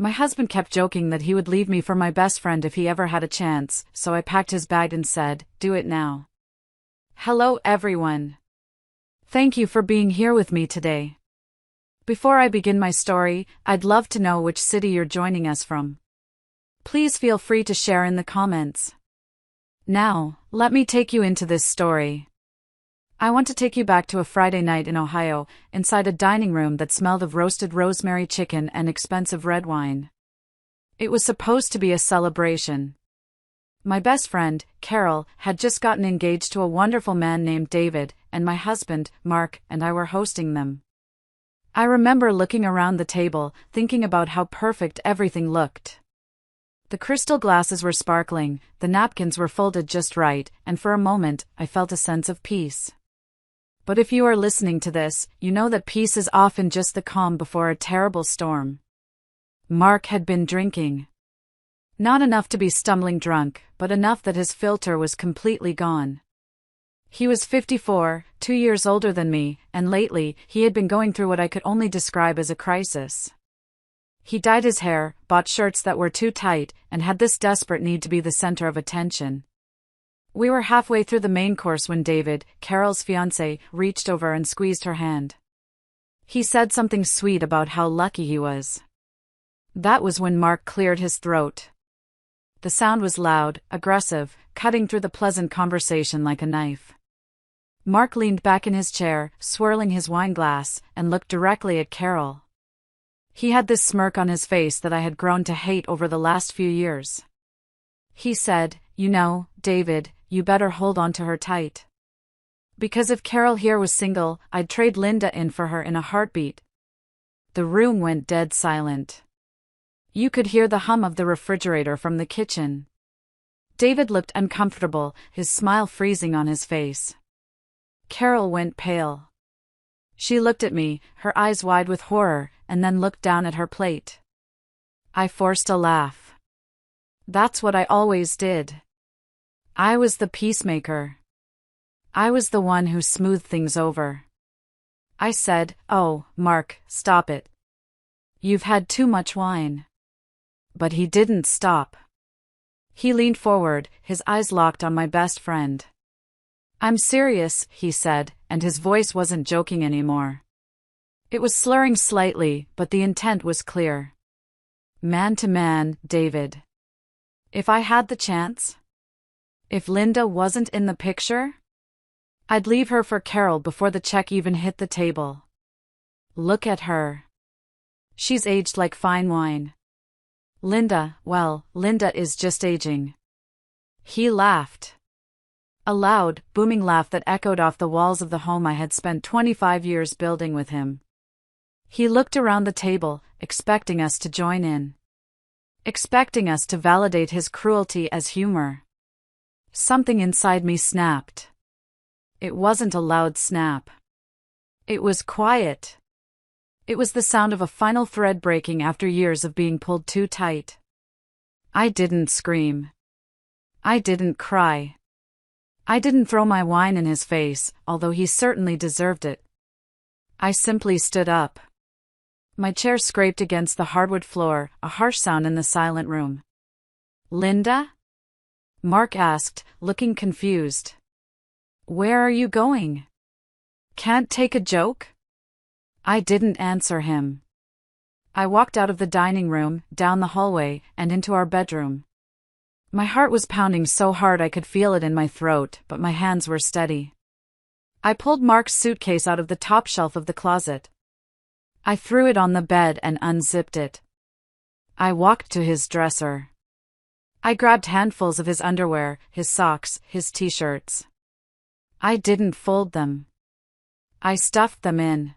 My husband kept joking that he would leave me for my best friend if he ever had a chance, so I packed his bag and said, "Do it now." Hello everyone. Thank you for being here with me today. Before I begin my story, I'd love to know which city you're joining us from. Please feel free to share in the comments. Now, let me take you into this story. I want to take you back to a Friday night in Ohio, inside a dining room that smelled of roasted rosemary chicken and expensive red wine. It was supposed to be a celebration. My best friend, Carol, had just gotten engaged to a wonderful man named David, and my husband, Mark, and I were hosting them. I remember looking around the table, thinking about how perfect everything looked. The crystal glasses were sparkling, the napkins were folded just right, and for a moment, I felt a sense of peace. But if you are listening to this, you know that peace is often just the calm before a terrible storm. Mark had been drinking. Not enough to be stumbling drunk, but enough that his filter was completely gone. He was 54, 2 years older than me, and lately, he had been going through what I could only describe as a crisis. He dyed his hair, bought shirts that were too tight, and had this desperate need to be the center of attention. We were halfway through the main course when David, Carol's fiancé, reached over and squeezed her hand. He said something sweet about how lucky he was. That was when Mark cleared his throat. The sound was loud, aggressive, cutting through the pleasant conversation like a knife. Mark leaned back in his chair, swirling his wine glass, and looked directly at Carol. He had this smirk on his face that I had grown to hate over the last few years. He said, "You know, David, you better hold on to her tight. Because if Carol here was single, I'd trade Linda in for her in a heartbeat." The room went dead silent. You could hear the hum of the refrigerator from the kitchen. David looked uncomfortable, his smile freezing on his face. Carol went pale. She looked at me, her eyes wide with horror, and then looked down at her plate. I forced a laugh. That's what I always did. I was the peacemaker. I was the one who smoothed things over. I said, "Oh, Mark, stop it. You've had too much wine." But he didn't stop. He leaned forward, his eyes locked on my best friend. "I'm serious," he said, and his voice wasn't joking anymore. It was slurring slightly, but the intent was clear. Man to man, David. If I had the chance? If Linda wasn't in the picture? I'd leave her for Carol before the check even hit the table. Look at her. She's aged like fine wine. Linda, well, Linda is just aging. He laughed. A loud, booming laugh that echoed off the walls of the home I had spent 25 years building with him. He looked around the table, expecting us to join in. Expecting us to validate his cruelty as humor. Something inside me snapped. It wasn't a loud snap. It was quiet. It was the sound of a final thread breaking after years of being pulled too tight. I didn't scream. I didn't cry. I didn't throw my wine in his face, although he certainly deserved it. I simply stood up. My chair scraped against the hardwood floor, a harsh sound in the silent room. "Linda?" Mark asked, looking confused. "Where are you going? Can't take a joke?" I didn't answer him. I walked out of the dining room, down the hallway, and into our bedroom. My heart was pounding so hard I could feel it in my throat, but my hands were steady. I pulled Mark's suitcase out of the top shelf of the closet. I threw it on the bed and unzipped it. I walked to his dresser. I grabbed handfuls of his underwear, his socks, his t-shirts. I didn't fold them. I stuffed them in.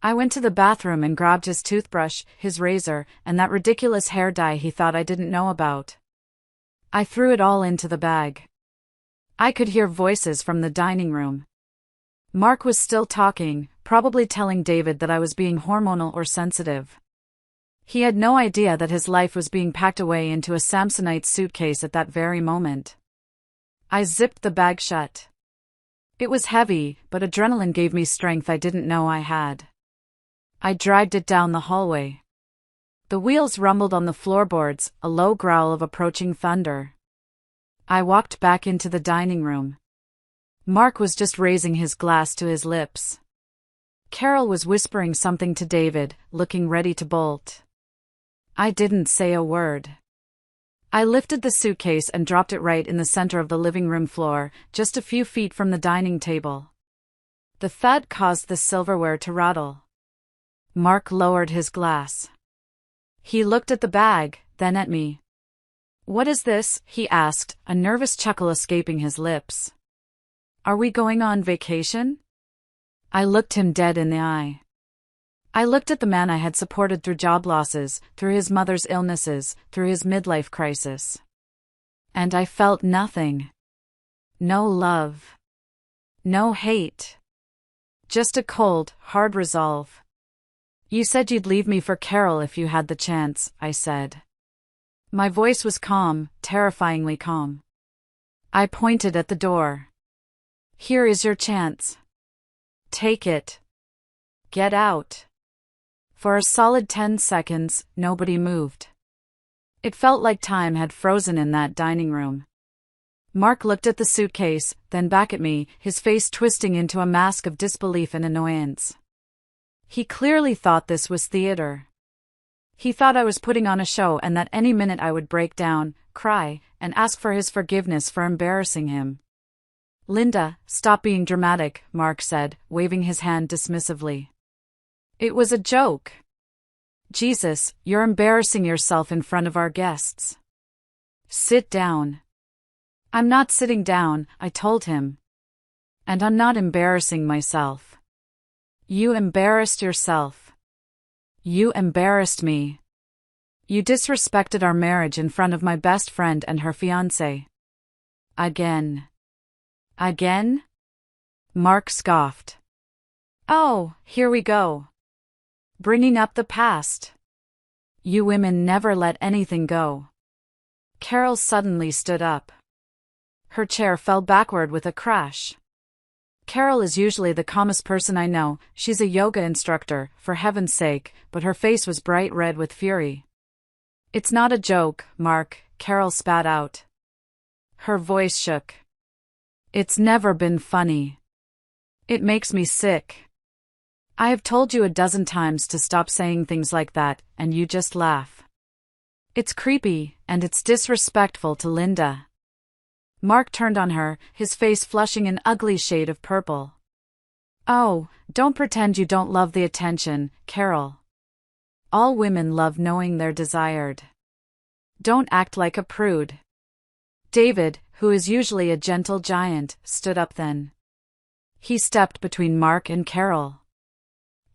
I went to the bathroom and grabbed his toothbrush, his razor, and that ridiculous hair dye he thought I didn't know about. I threw it all into the bag. I could hear voices from the dining room. Mark was still talking, probably telling David that I was being hormonal or sensitive. He had no idea that his life was being packed away into a Samsonite suitcase at that very moment. I zipped the bag shut. It was heavy, but adrenaline gave me strength I didn't know I had. I dragged it down the hallway. The wheels rumbled on the floorboards, a low growl of approaching thunder. I walked back into the dining room. Mark was just raising his glass to his lips. Carol was whispering something to David, looking ready to bolt. I didn't say a word. I lifted the suitcase and dropped it right in the center of the living room floor, just a few feet from the dining table. The thud caused the silverware to rattle. Mark lowered his glass. He looked at the bag, then at me. "What is this?" he asked, a nervous chuckle escaping his lips. "Are we going on vacation?" I looked him dead in the eye. I looked at the man I had supported through job losses, through his mother's illnesses, through his midlife crisis. And I felt nothing. No love. No hate. Just a cold, hard resolve. "You said you'd leave me for Carol if you had the chance," I said. My voice was calm, terrifyingly calm. I pointed at the door. "Here is your chance. Take it. Get out." For a solid 10 seconds, nobody moved. It felt like time had frozen in that dining room. Mark looked at the suitcase, then back at me, his face twisting into a mask of disbelief and annoyance. He clearly thought this was theater. He thought I was putting on a show and that any minute I would break down, cry, and ask for his forgiveness for embarrassing him. "Linda, stop being dramatic," Mark said, waving his hand dismissively. "It was a joke. Jesus, you're embarrassing yourself in front of our guests. Sit down." "I'm not sitting down," I told him. "And I'm not embarrassing myself." "You embarrassed yourself. You embarrassed me. You disrespected our marriage in front of my best friend and her fiancé. Again." "Again?" Mark scoffed. "Oh, here we go. Bringing up the past. You women never let anything go." Carol suddenly stood up. Her chair fell backward with a crash. Carol is usually the calmest person I know. She's a yoga instructor, for heaven's sake, but her face was bright red with fury. "It's not a joke, Mark," Carol spat out. Her voice shook. "It's never been funny. It makes me sick. I have told you a dozen times to stop saying things like that, and you just laugh. It's creepy, and it's disrespectful to Linda." Mark turned on her, his face flushing an ugly shade of purple. "Oh, don't pretend you don't love the attention, Carol. All women love knowing they're desired. Don't act like a prude." David, who is usually a gentle giant, stood up then. He stepped between Mark and Carol.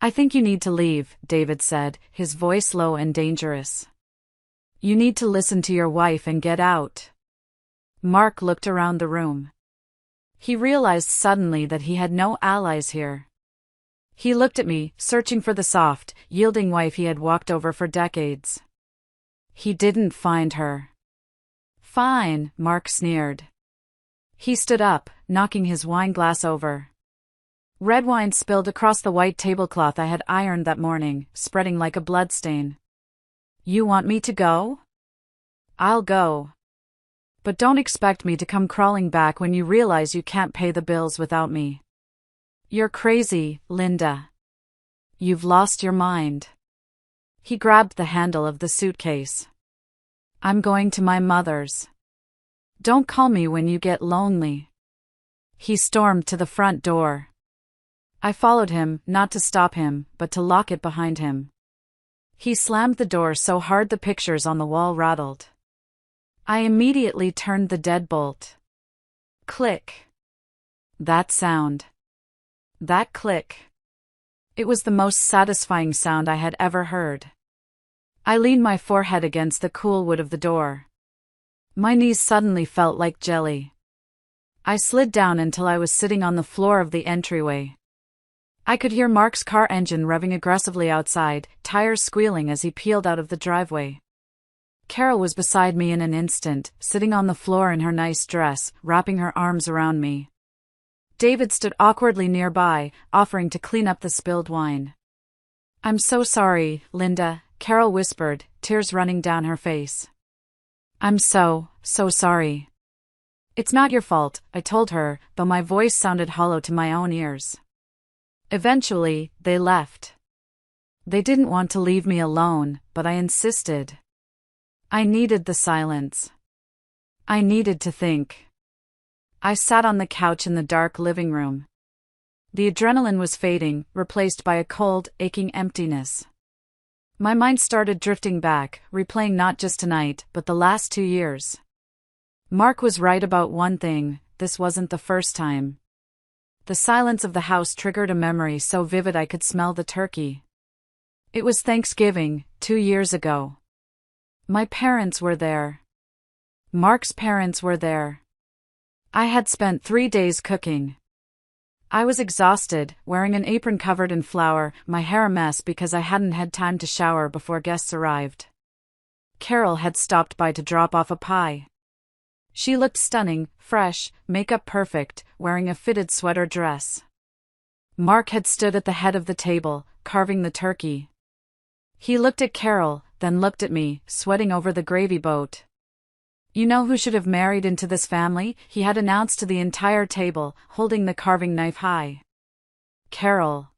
"I think you need to leave," David said, his voice low and dangerous. "You need to listen to your wife and get out." Mark looked around the room. He realized suddenly that he had no allies here. He looked at me, searching for the soft, yielding wife he had walked over for decades. He didn't find her. "Fine," Mark sneered. He stood up, knocking his wine glass over. Red wine spilled across the white tablecloth I had ironed that morning, spreading like a bloodstain. "You want me to go? I'll go. But don't expect me to come crawling back when you realize you can't pay the bills without me. You're crazy, Linda. You've lost your mind." He grabbed the handle of the suitcase. "I'm going to my mother's. Don't call me when you get lonely." He stormed to the front door. I followed him, not to stop him, but to lock it behind him. He slammed the door so hard the pictures on the wall rattled. I immediately turned the deadbolt. Click. That sound. That click. It was the most satisfying sound I had ever heard. I leaned my forehead against the cool wood of the door. My knees suddenly felt like jelly. I slid down until I was sitting on the floor of the entryway. I could hear Mark's car engine revving aggressively outside, tires squealing as he peeled out of the driveway. Carol was beside me in an instant, sitting on the floor in her nice dress, wrapping her arms around me. David stood awkwardly nearby, offering to clean up the spilled wine. "I'm so sorry, Linda," Carol whispered, tears running down her face. I'm so sorry. It's not your fault, I told her, though my voice sounded hollow to my own ears. Eventually, they left. They didn't want to leave me alone, but I insisted. I needed the silence. I needed to think. I sat on the couch in the dark living room. The adrenaline was fading, replaced by a cold, aching emptiness. My mind started drifting back, replaying not just tonight, but the last 2 years. Mark was right about one thing, this wasn't the first time. The silence of the house triggered a memory so vivid I could smell the turkey. It was Thanksgiving, 2 years ago. My parents were there. Mark's parents were there. I had spent 3 days cooking. I was exhausted, wearing an apron covered in flour, my hair a mess because I hadn't had time to shower before guests arrived. Carol had stopped by to drop off a pie. She looked stunning, fresh, makeup perfect, wearing a fitted sweater dress. Mark had stood at the head of the table, carving the turkey. He looked at Carol, then looked at me, sweating over the gravy boat. You know who should have married into this family? He had announced to the entire table, holding the carving knife high. Carol.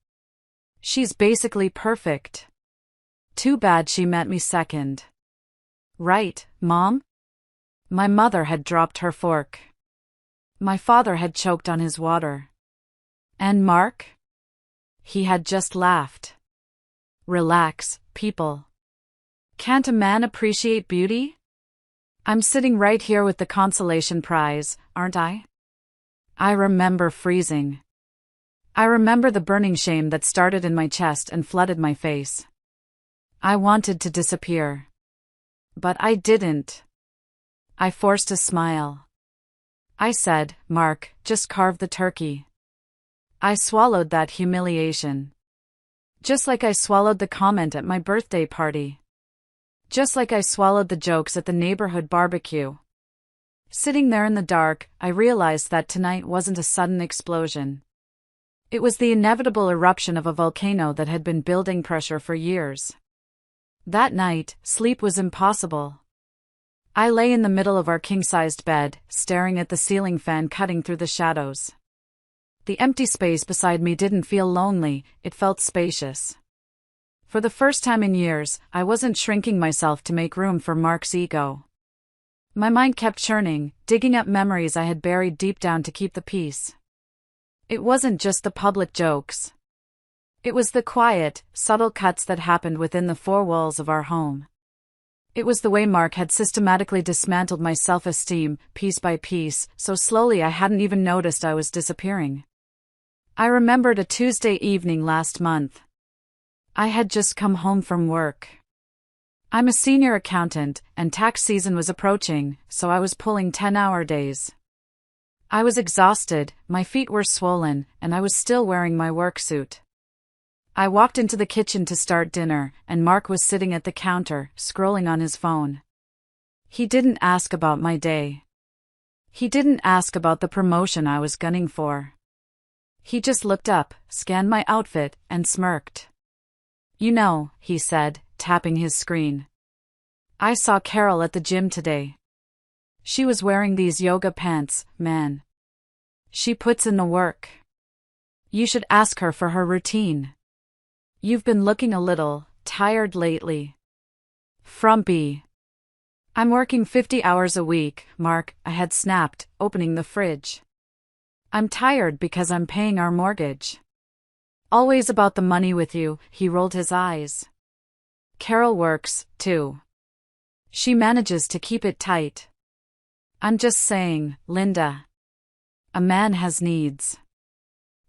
She's basically perfect. Too bad she met me second. Right, Mom? My mother had dropped her fork. My father had choked on his water. And Mark? He had just laughed. Relax, people. Can't a man appreciate beauty? I'm sitting right here with the consolation prize, aren't I? I remember freezing. I remember the burning shame that started in my chest and flooded my face. I wanted to disappear. But I didn't. I forced a smile. I said, Mark, just carve the turkey. I swallowed that humiliation. Just like I swallowed the comment at my birthday party. Just like I swallowed the jokes at the neighborhood barbecue. Sitting there in the dark, I realized that tonight wasn't a sudden explosion. It was the inevitable eruption of a volcano that had been building pressure for years. That night, sleep was impossible. I lay in the middle of our king-sized bed, staring at the ceiling fan cutting through the shadows. The empty space beside me didn't feel lonely, it felt spacious. For the first time in years, I wasn't shrinking myself to make room for Mark's ego. My mind kept churning, digging up memories I had buried deep down to keep the peace. It wasn't just the public jokes. It was the quiet, subtle cuts that happened within the four walls of our home. It was the way Mark had systematically dismantled my self-esteem, piece by piece, so slowly I hadn't even noticed I was disappearing. I remembered a Tuesday evening last month. I had just come home from work. I'm a senior accountant, and tax season was approaching, so I was pulling 10-hour days. I was exhausted, my feet were swollen, and I was still wearing my work suit. I walked into the kitchen to start dinner, and Mark was sitting at the counter, scrolling on his phone. He didn't ask about my day. He didn't ask about the promotion I was gunning for. He just looked up, scanned my outfit, and smirked. You know, he said, tapping his screen. I saw Carol at the gym today. She was wearing these yoga pants, man. She puts in the work. You should ask her for her routine. You've been looking a little tired lately. Frumpy. I'm working 50 hours a week, Mark, I had snapped, opening the fridge. I'm tired because I'm paying our mortgage. Always about the money with you, he rolled his eyes. Carol works, too. She manages to keep it tight. I'm just saying, Linda. A man has needs.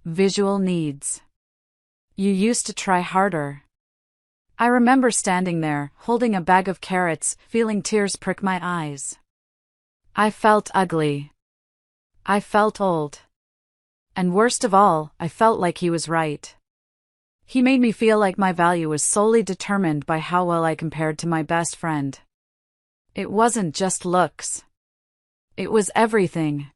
Visual needs. You used to try harder. I remember standing there, holding a bag of carrots, feeling tears prick my eyes. I felt ugly. I felt old. And worst of all, I felt like he was right. He made me feel like my value was solely determined by how well I compared to my best friend. It wasn't just looks. It was everything.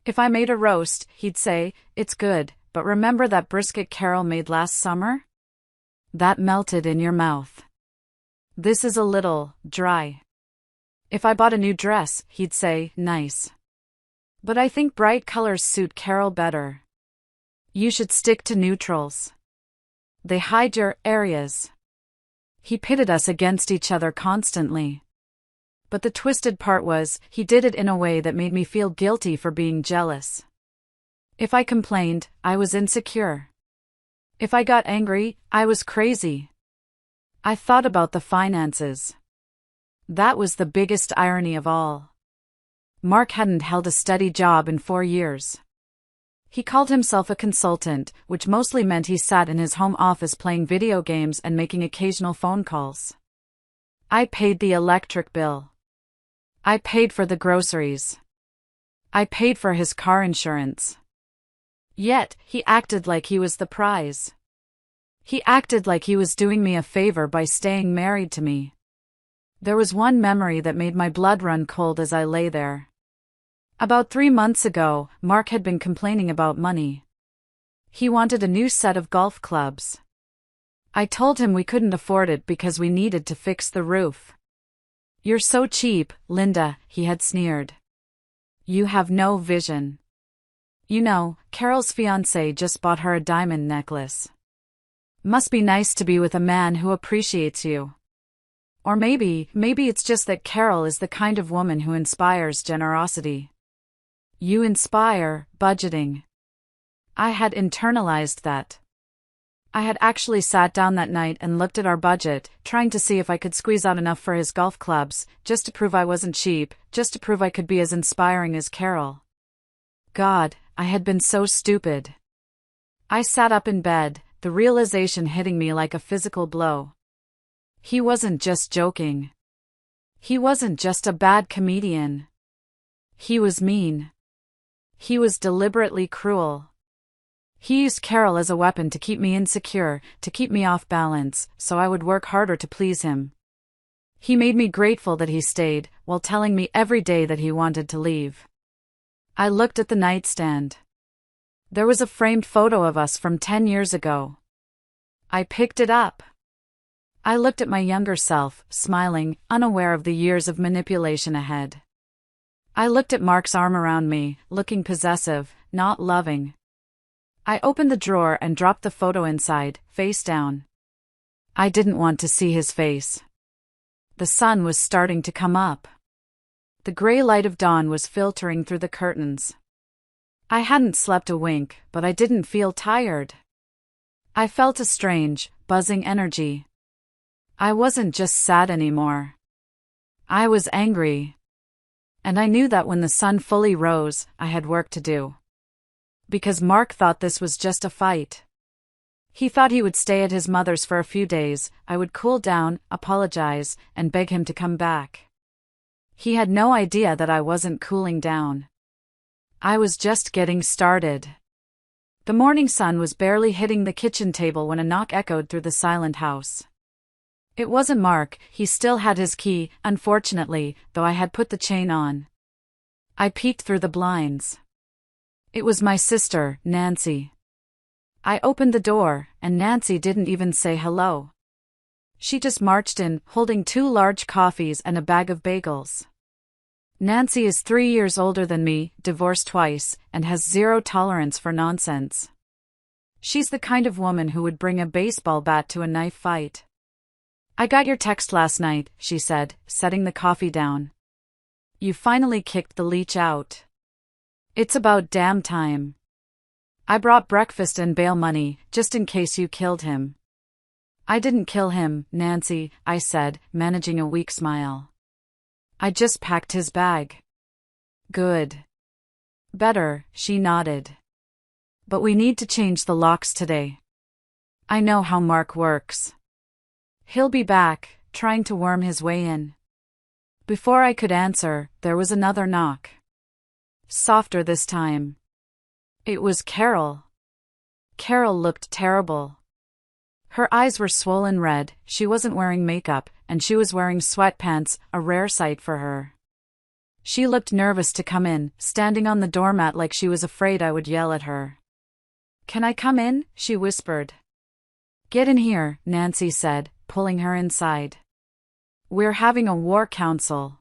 If I made a roast, he'd say, "It's good, but remember that brisket Carol made last summer?" That melted in your mouth. This is a little dry. If I bought a new dress, he'd say, nice. But I think bright colors suit Carol better. You should stick to neutrals. They hide your areas. He pitted us against each other constantly. But the twisted part was, he did it in a way that made me feel guilty for being jealous. If I complained, I was insecure. If I got angry, I was crazy. I thought about the finances. That was the biggest irony of all. Mark hadn't held a steady job in 4 years. He called himself a consultant, which mostly meant he sat in his home office playing video games and making occasional phone calls. I paid the electric bill. I paid for the groceries. I paid for his car insurance. Yet, he acted like he was the prize. He acted like he was doing me a favor by staying married to me. There was one memory that made my blood run cold as I lay there. About 3 months ago, Mark had been complaining about money. He wanted a new set of golf clubs. I told him we couldn't afford it because we needed to fix the roof. You're so cheap, Linda, he had sneered. You have no vision. You know, Carol's fiancé just bought her a diamond necklace. Must be nice to be with a man who appreciates you. Or maybe it's just that Carol is the kind of woman who inspires generosity. You inspire budgeting. I had internalized that. I had actually sat down that night and looked at our budget, trying to see if I could squeeze out enough for his golf clubs, just to prove I wasn't cheap, just to prove I could be as inspiring as Carol. God, I had been so stupid. I sat up in bed, the realization hitting me like a physical blow. He wasn't just joking. He wasn't just a bad comedian. He was mean. He was deliberately cruel. He used Carol as a weapon to keep me insecure, to keep me off balance, so I would work harder to please him. He made me grateful that he stayed, while telling me every day that he wanted to leave. I looked at the nightstand. There was a framed photo of us from 10 years ago. I picked it up. I looked at my younger self, smiling, unaware of the years of manipulation ahead. I looked at Mark's arm around me, looking possessive, not loving. I opened the drawer and dropped the photo inside, face down. I didn't want to see his face. The sun was starting to come up. The gray light of dawn was filtering through the curtains. I hadn't slept a wink, but I didn't feel tired. I felt a strange, buzzing energy. I wasn't just sad anymore. I was angry. And I knew that when the sun fully rose, I had work to do. Because Mark thought this was just a fight. He thought he would stay at his mother's for a few days, I would cool down, apologize, and beg him to come back. He had no idea that I wasn't cooling down. I was just getting started. The morning sun was barely hitting the kitchen table when a knock echoed through the silent house. It wasn't Mark, he still had his key, unfortunately, though I had put the chain on. I peeked through the blinds. It was my sister, Nancy. I opened the door, and Nancy didn't even say hello. She just marched in, holding 2 large coffees and a bag of bagels. Nancy is 3 years older than me, divorced twice, and has 0 tolerance for nonsense. She's the kind of woman who would bring a baseball bat to a knife fight. I got your text last night, she said, setting the coffee down. You finally kicked the leech out. It's about damn time. I brought breakfast and bail money, just in case you killed him. I didn't kill him, Nancy, I said, managing a weak smile. I just packed his bag. Good. Better, she nodded. But we need to change the locks today. I know how Mark works. He'll be back, trying to worm his way in. Before I could answer, there was another knock. Softer this time. It was Carol. Carol looked terrible. Her eyes were swollen red, she wasn't wearing makeup, and she was wearing sweatpants, a rare sight for her. She looked nervous to come in, standing on the doormat like she was afraid I would yell at her. Can I come in? She whispered. Get in here, Nancy said, pulling her inside. We're having a war council.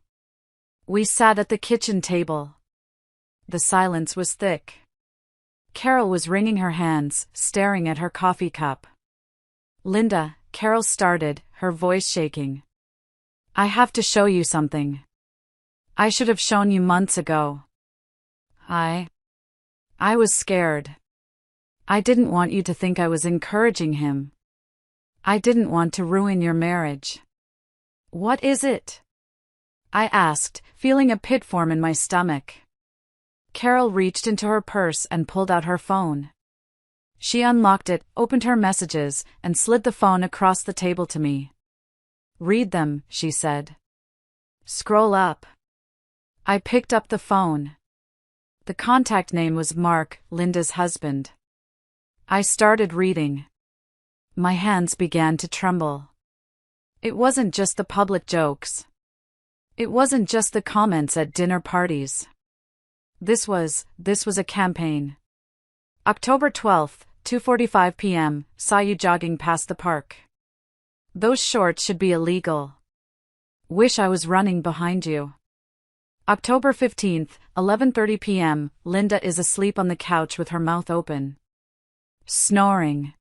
We sat at the kitchen table. The silence was thick. Carol was wringing her hands, staring at her coffee cup. Linda, Carol started, her voice shaking. I have to show you something. I should have shown you months ago. I was scared. I didn't want you to think I was encouraging him. I didn't want to ruin your marriage. What is it? I asked, feeling a pit form in my stomach. Carol reached into her purse and pulled out her phone. She unlocked it, opened her messages, and slid the phone across the table to me. Read them, she said. Scroll up. I picked up the phone. The contact name was Mark, Linda's husband. I started reading. My hands began to tremble. It wasn't just the public jokes. It wasn't just the comments at dinner parties. This was a campaign. October 12th, 2:45 p.m., saw you jogging past the park. Those shorts should be illegal. Wish I was running behind you. October 15th, 11:30 p.m., Linda is asleep on the couch with her mouth open. Snoring.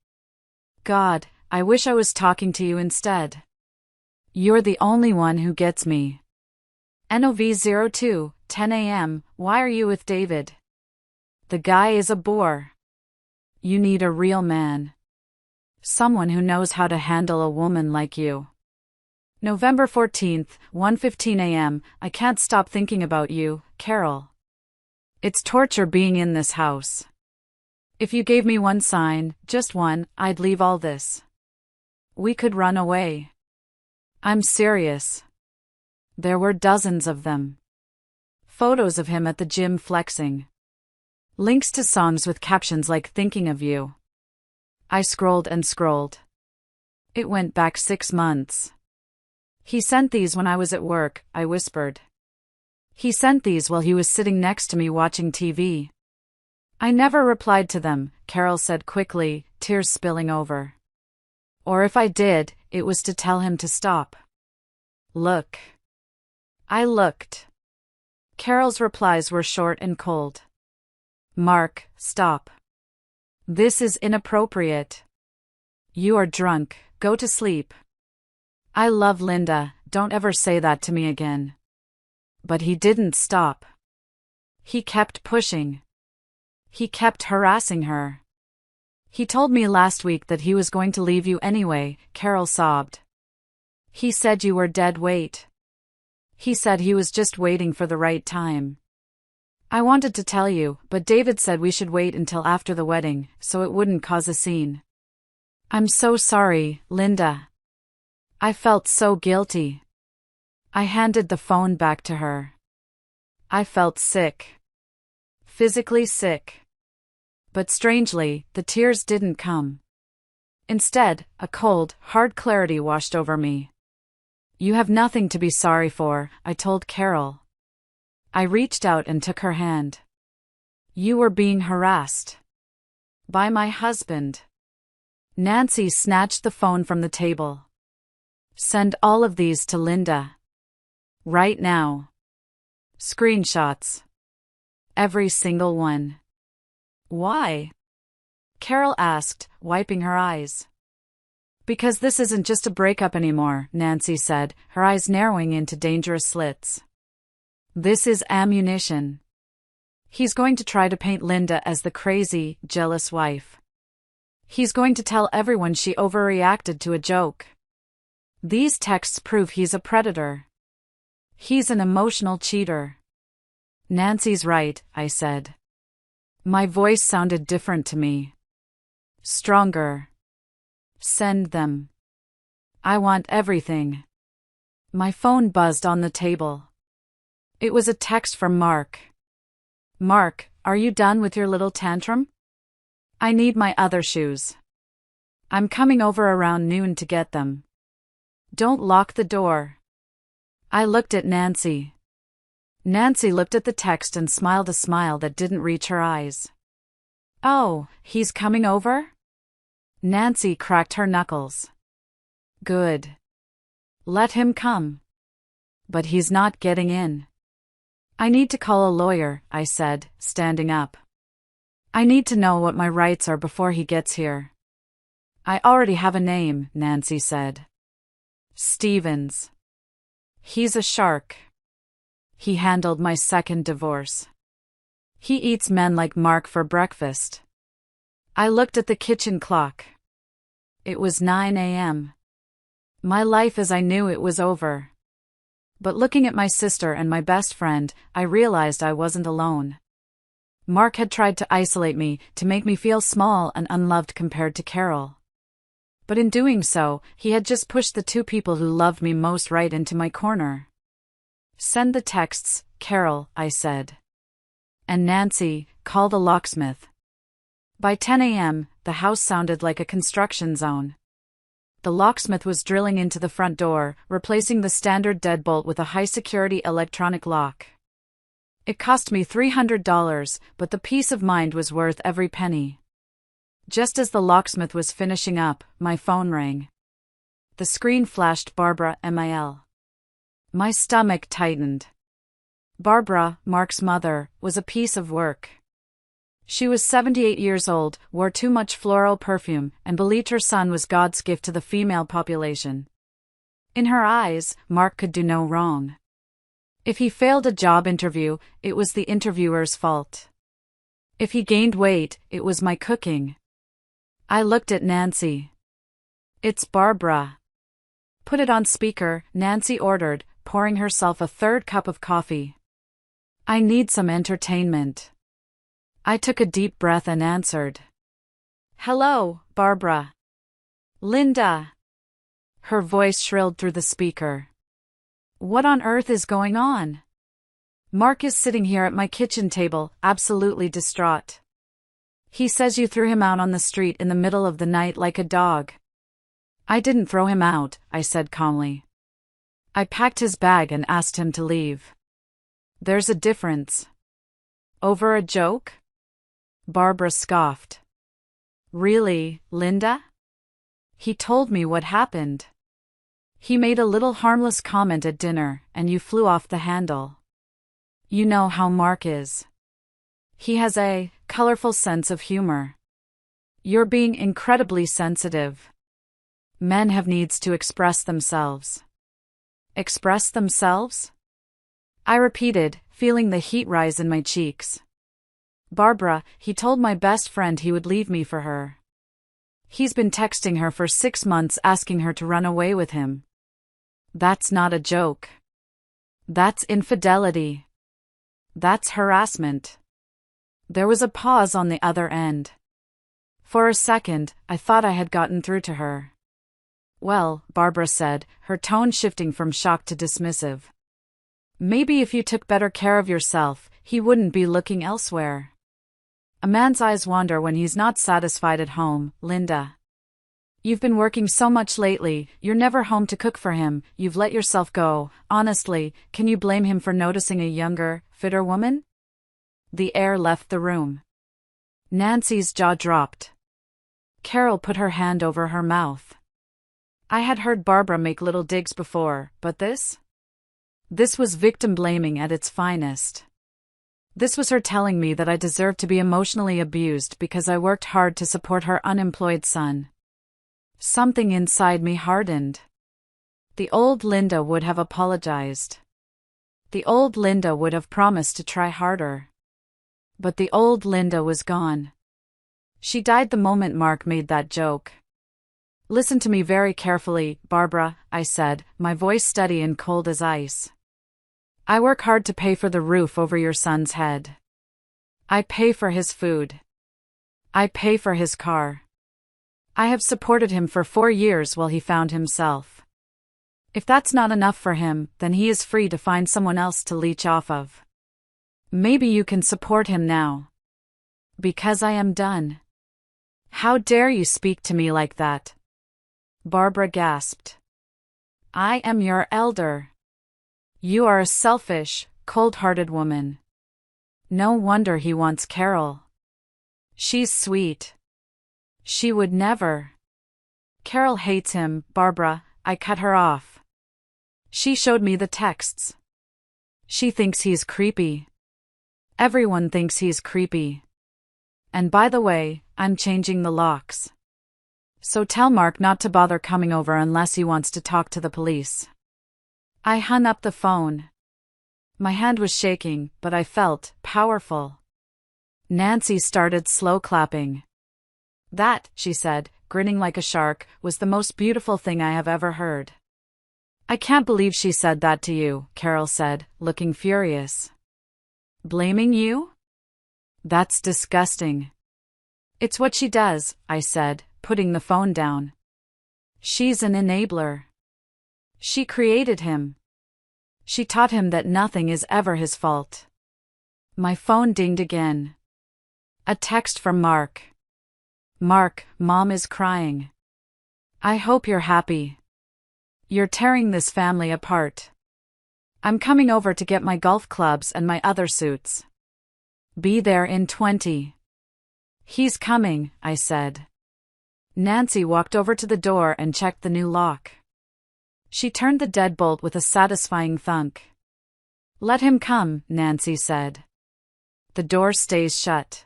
God, I wish I was talking to you instead. You're the only one who gets me. NOV02, 10 a.m., why are you with David? The guy is a bore. You need a real man. Someone who knows how to handle a woman like you. November 14th, 1:15 a.m., I can't stop thinking about you, Carol. It's torture being in this house. If you gave me one sign, just one, I'd leave all this. We could run away. I'm serious. There were dozens of them. Photos of him at the gym flexing. Links to songs with captions like thinking of you. I scrolled and scrolled. It went back 6 months. He sent these when I was at work, I whispered. He sent these while he was sitting next to me watching TV. I never replied to them, Carol said quickly, tears spilling over. Or if I did, it was to tell him to stop. Look. I looked. Carol's replies were short and cold. Mark, stop. This is inappropriate. You are drunk, go to sleep. I love Linda, don't ever say that to me again. But he didn't stop. He kept pushing. He kept harassing her. He told me last week that he was going to leave you anyway, Carol sobbed. He said you were dead weight. He said he was just waiting for the right time. I wanted to tell you, but David said we should wait until after the wedding, so it wouldn't cause a scene. I'm so sorry, Linda. I felt so guilty. I handed the phone back to her. I felt sick. Physically sick. But strangely, the tears didn't come. Instead, a cold, hard clarity washed over me. You have nothing to be sorry for, I told Carol. I reached out and took her hand. You were being harassed. By my husband. Nancy snatched the phone from the table. Send all of these to Linda. Right now. Screenshots. Every single one. Why? Carol asked, wiping her eyes. Because this isn't just a breakup anymore, Nancy said, her eyes narrowing into dangerous slits. This is ammunition. He's going to try to paint Linda as the crazy, jealous wife. He's going to tell everyone she overreacted to a joke. These texts prove he's a predator. He's an emotional cheater. Nancy's right, I said. My voice sounded different to me. Stronger. Send them. I want everything. My phone buzzed on the table. It was a text from Mark. Mark, are you done with your little tantrum? I need my other shoes. I'm coming over around noon to get them. Don't lock the door. I looked at Nancy. Nancy looked at the text and smiled a smile that didn't reach her eyes. Oh, he's coming over? Nancy cracked her knuckles. Good. Let him come. But he's not getting in. I need to call a lawyer, I said, standing up. I need to know what my rights are before he gets here. I already have a name, Nancy said. Stevens. He's a shark. He handled my second divorce. He eats men like Mark for breakfast. I looked at the kitchen clock. It was 9 a.m. My life as I knew it was over. But looking at my sister and my best friend, I realized I wasn't alone. Mark had tried to isolate me, to make me feel small and unloved compared to Carol. But in doing so, he had just pushed the two people who loved me most right into my corner. Send the texts, Carol, I said. And Nancy, call the locksmith. By 10 a.m., the house sounded like a construction zone. The locksmith was drilling into the front door, replacing the standard deadbolt with a high-security electronic lock. It cost me $300, but the peace of mind was worth every penny. Just as the locksmith was finishing up, my phone rang. The screen flashed Barbara Mil. My stomach tightened. Barbara, Mark's mother, was a piece of work. She was 78 years old, wore too much floral perfume, and believed her son was God's gift to the female population. In her eyes, Mark could do no wrong. If he failed a job interview, it was the interviewer's fault. If he gained weight, it was my cooking. I looked at Nancy. It's Barbara. Put it on speaker, Nancy ordered, pouring herself a third cup of coffee. I need some entertainment. I took a deep breath and answered. Hello, Barbara. Linda. Her voice shrilled through the speaker. What on earth is going on? Mark is sitting here at my kitchen table, absolutely distraught. He says you threw him out on the street in the middle of the night like a dog. I didn't throw him out, I said calmly. I packed his bag and asked him to leave. There's a difference. Over a joke? Barbara scoffed. Really, Linda? He told me what happened. He made a little harmless comment at dinner, and you flew off the handle. You know how Mark is. He has a colorful sense of humor. You're being incredibly sensitive. Men have needs to express themselves. Express themselves? I repeated, feeling the heat rise in my cheeks. Barbara, he told my best friend he would leave me for her. He's been texting her for 6 months asking her to run away with him. That's not a joke. That's infidelity. That's harassment. There was a pause on the other end. For a second, I thought I had gotten through to her. Well, Barbara said, her tone shifting from shocked to dismissive. Maybe if you took better care of yourself, he wouldn't be looking elsewhere. A man's eyes wander when he's not satisfied at home, Linda. You've been working so much lately, you're never home to cook for him, you've let yourself go. Honestly, can you blame him for noticing a younger, fitter woman? The air left the room. Nancy's jaw dropped. Carol put her hand over her mouth. I had heard Barbara make little digs before, but this? This was victim blaming at its finest. This was her telling me that I deserved to be emotionally abused because I worked hard to support her unemployed son. Something inside me hardened. The old Linda would have apologized. The old Linda would have promised to try harder. But the old Linda was gone. She died the moment Mark made that joke. Listen to me very carefully, Barbara, I said, my voice steady and cold as ice. I work hard to pay for the roof over your son's head. I pay for his food. I pay for his car. I have supported him for 4 years while he found himself. If that's not enough for him, then he is free to find someone else to leech off of. Maybe you can support him now. Because I am done. How dare you speak to me like that? Barbara gasped. I am your elder. You are a selfish, cold-hearted woman. No wonder he wants Carol. She's sweet. She would never. Carol hates him, Barbara, I cut her off. She showed me the texts. She thinks he's creepy. Everyone thinks he's creepy. And by the way, I'm changing the locks. So tell Mark not to bother coming over unless he wants to talk to the police. I hung up the phone. My hand was shaking, but I felt powerful. Nancy started slow clapping. That, she said, grinning like a shark, was the most beautiful thing I have ever heard. I can't believe she said that to you, Carol said, looking furious. Blaming you? That's disgusting. It's what she does, I said, putting the phone down. She's an enabler. She created him. She taught him that nothing is ever his fault. My phone dinged again. A text from Mark. Mark, Mom is crying. I hope you're happy. You're tearing this family apart. I'm coming over to get my golf clubs and my other suits. Be there in 20. He's coming, I said. Nancy walked over to the door and checked the new lock. She turned the deadbolt with a satisfying thunk. Let him come, Nancy said. The door stays shut.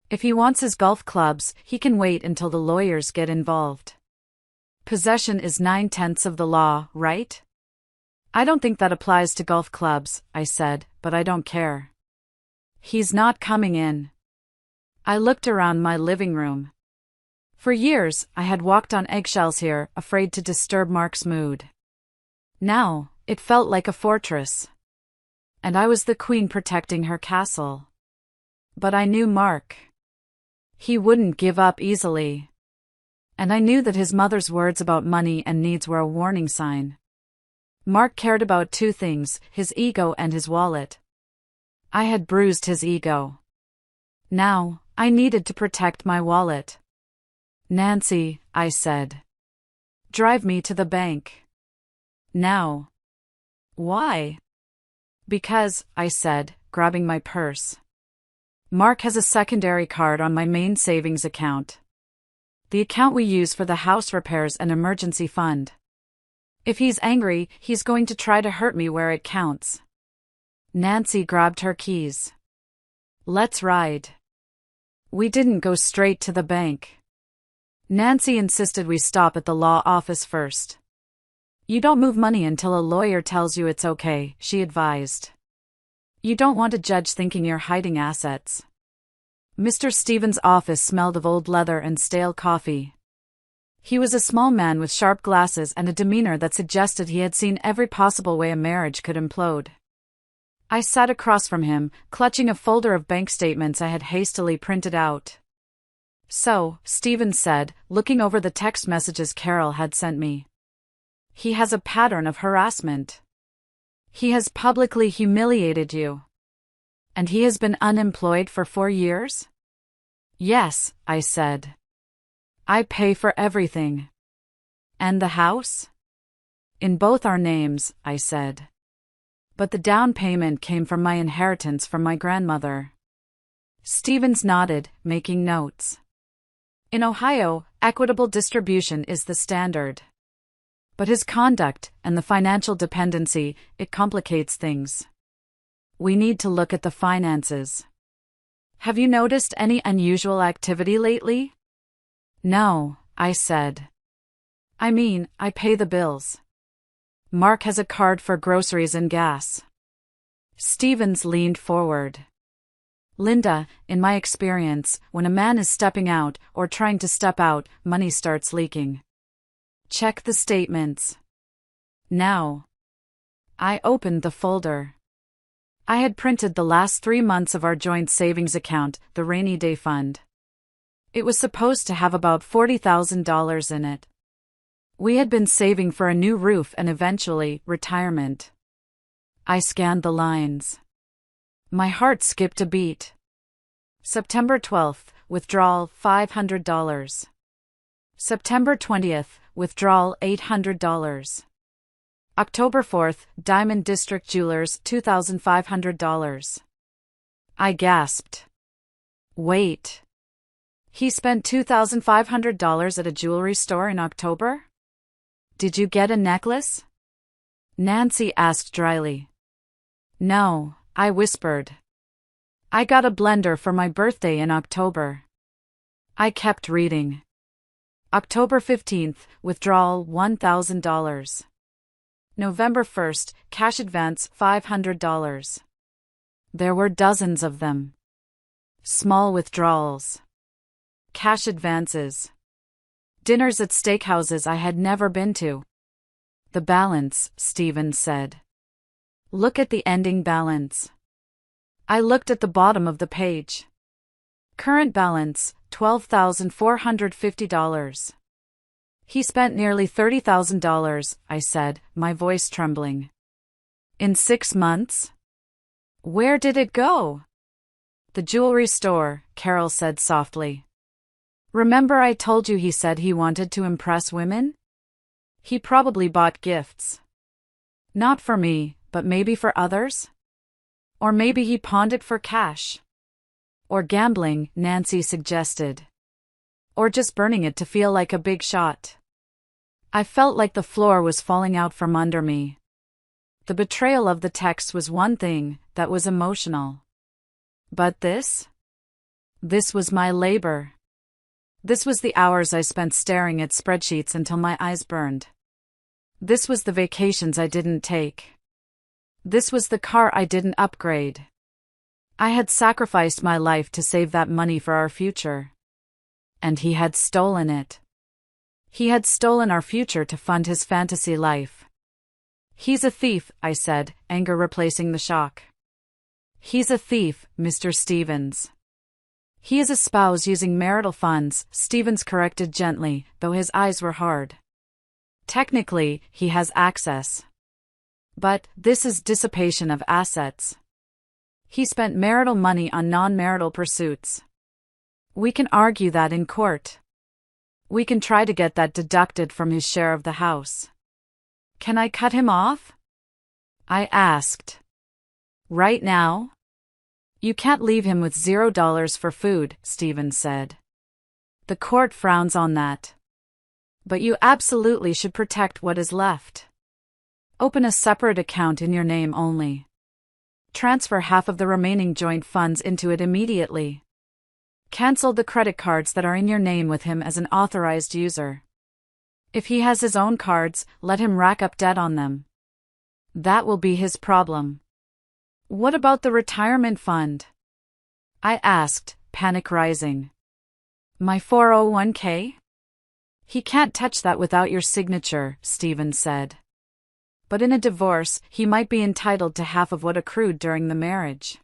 If he wants his golf clubs, he can wait until the lawyers get involved. Possession is 9/10 of the law, right? I don't think that applies to golf clubs, I said, but I don't care. He's not coming in. I looked around my living room. For years, I had walked on eggshells here, afraid to disturb Mark's mood. Now, it felt like a fortress. And I was the queen protecting her castle. But I knew Mark. He wouldn't give up easily. And I knew that his mother's words about money and needs were a warning sign. Mark cared about two things, his ego and his wallet. I had bruised his ego. Now, I needed to protect my wallet. Nancy, I said. Drive me to the bank. Now. Why? Because, I said, grabbing my purse. Mark has a secondary card on my main savings account. The account we use for the house repairs and emergency fund. If he's angry, he's going to try to hurt me where it counts. Nancy grabbed her keys. Let's ride. We didn't go straight to the bank. Nancy insisted we stop at the law office first. You don't move money until a lawyer tells you it's okay, she advised. You don't want a judge thinking you're hiding assets. Mr. Stevens' office smelled of old leather and stale coffee. He was a small man with sharp glasses and a demeanor that suggested he had seen every possible way a marriage could implode. I sat across from him, clutching a folder of bank statements I had hastily printed out. So, Stevens said, looking over the text messages Carol had sent me. He has a pattern of harassment. He has publicly humiliated you. And he has been unemployed for 4 years? Yes, I said. I pay for everything. And the house? In both our names, I said. But the down payment came from my inheritance from my grandmother. Stevens nodded, making notes. In Ohio, equitable distribution is the standard. But his conduct, and the financial dependency, it complicates things. We need to look at the finances. Have you noticed any unusual activity lately? No, I said. I mean, I pay the bills. Mark has a card for groceries and gas. Stevens leaned forward. Linda, in my experience, when a man is stepping out, or trying to step out, money starts leaking. Check the statements. Now. I opened the folder. I had printed the last 3 months of our joint savings account, the rainy day fund. It was supposed to have about $40,000 in it. We had been saving for a new roof and eventually, retirement. I scanned the lines. My heart skipped a beat. September 12th, withdrawal $500. September 20th, withdrawal $800. October 4th, Diamond District Jewelers $2,500. I gasped. Wait. He spent $2,500 at a jewelry store in October? Did you get a necklace? Nancy asked dryly. No, I whispered. I got a blender for my birthday in October. I kept reading. October 15th, withdrawal $1,000. November 1st, cash advance $500. There were dozens of them. Small withdrawals. Cash advances. Dinners at steakhouses I had never been to. The balance, Stephen said. Look at the ending balance. I looked at the bottom of the page. Current balance, $12,450. He spent nearly $30,000, I said, my voice trembling. In 6 months? Where did it go? The jewelry store, Carol said softly. Remember I told you he said he wanted to impress women? He probably bought gifts. Not for me, but maybe for others? Or maybe he pawned it for cash. Or gambling, Nancy suggested. Or just burning it to feel like a big shot. I felt like the floor was falling out from under me. The betrayal of the text was one thing, that was emotional. But this? This was my labor. This was the hours I spent staring at spreadsheets until my eyes burned. This was the vacations I didn't take. This was the car I didn't upgrade. I had sacrificed my life to save that money for our future. And he had stolen it. He had stolen our future to fund his fantasy life. He's a thief, I said, anger replacing the shock. He's a thief, Mr. Stevens. He is a spouse using marital funds, Stevens corrected gently, though his eyes were hard. Technically, he has access. But this is dissipation of assets. He spent marital money on non-marital pursuits. We can argue that in court. We can try to get that deducted from his share of the house. Can I cut him off? I asked. Right now? You can't leave him with $0 for food, Stevens said. The court frowns on that. But you absolutely should protect what is left. Open a separate account in your name only. Transfer half of the remaining joint funds into it immediately. Cancel the credit cards that are in your name with him as an authorized user. If he has his own cards, let him rack up debt on them. That will be his problem. What about the retirement fund? I asked, panic rising. My 401k? He can't touch that without your signature, Stephen said. But in a divorce, he might be entitled to half of what accrued during the marriage.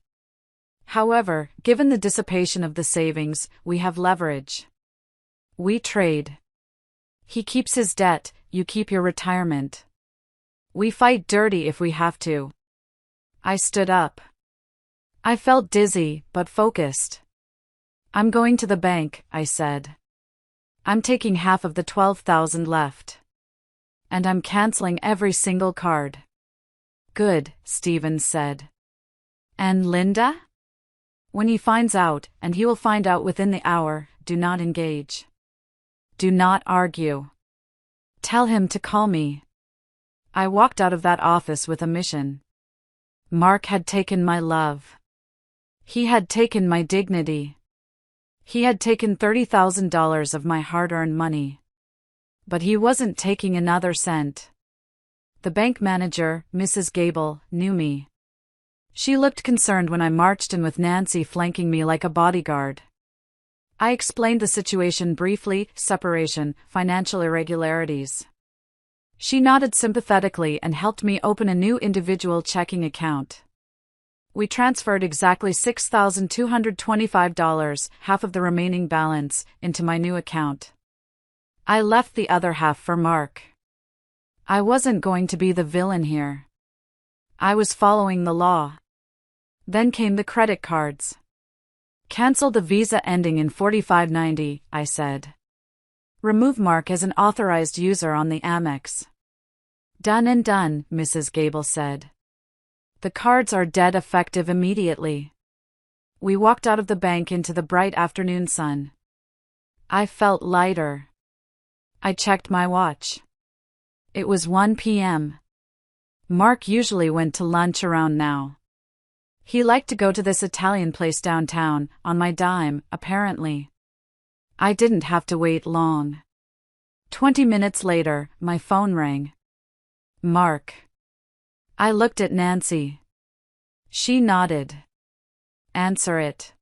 However, given the dissipation of the savings, we have leverage. We trade. He keeps his debt, you keep your retirement. We fight dirty if we have to. I stood up. I felt dizzy, but focused. I'm going to the bank, I said. I'm taking half of the $12,000 left. And I'm canceling every single card. Good, Stevens said. And Linda? When he finds out, and he will find out within the hour, do not engage. Do not argue. Tell him to call me. I walked out of that office with a mission. Mark had taken my love. He had taken my dignity. He had taken $30,000 of my hard-earned money. But he wasn't taking another cent. The bank manager, Mrs. Gable, knew me. She looked concerned when I marched in with Nancy flanking me like a bodyguard. I explained the situation briefly: separation, financial irregularities. She nodded sympathetically and helped me open a new individual checking account. We transferred exactly $6,225, half of the remaining balance, into my new account. I left the other half for Mark. I wasn't going to be the villain here. I was following the law. Then came the credit cards. Cancel the Visa ending in 4590, I said. Remove Mark as an authorized user on the Amex. Done and done, Mrs. Gable said. The cards are dead effective immediately. We walked out of the bank into the bright afternoon sun. I felt lighter. I checked my watch. It was 1 p.m. Mark usually went to lunch around now. He liked to go to this Italian place downtown, on my dime, apparently. I didn't have to wait long. 20 minutes later, my phone rang. Mark. I looked at Nancy. She nodded. Answer it.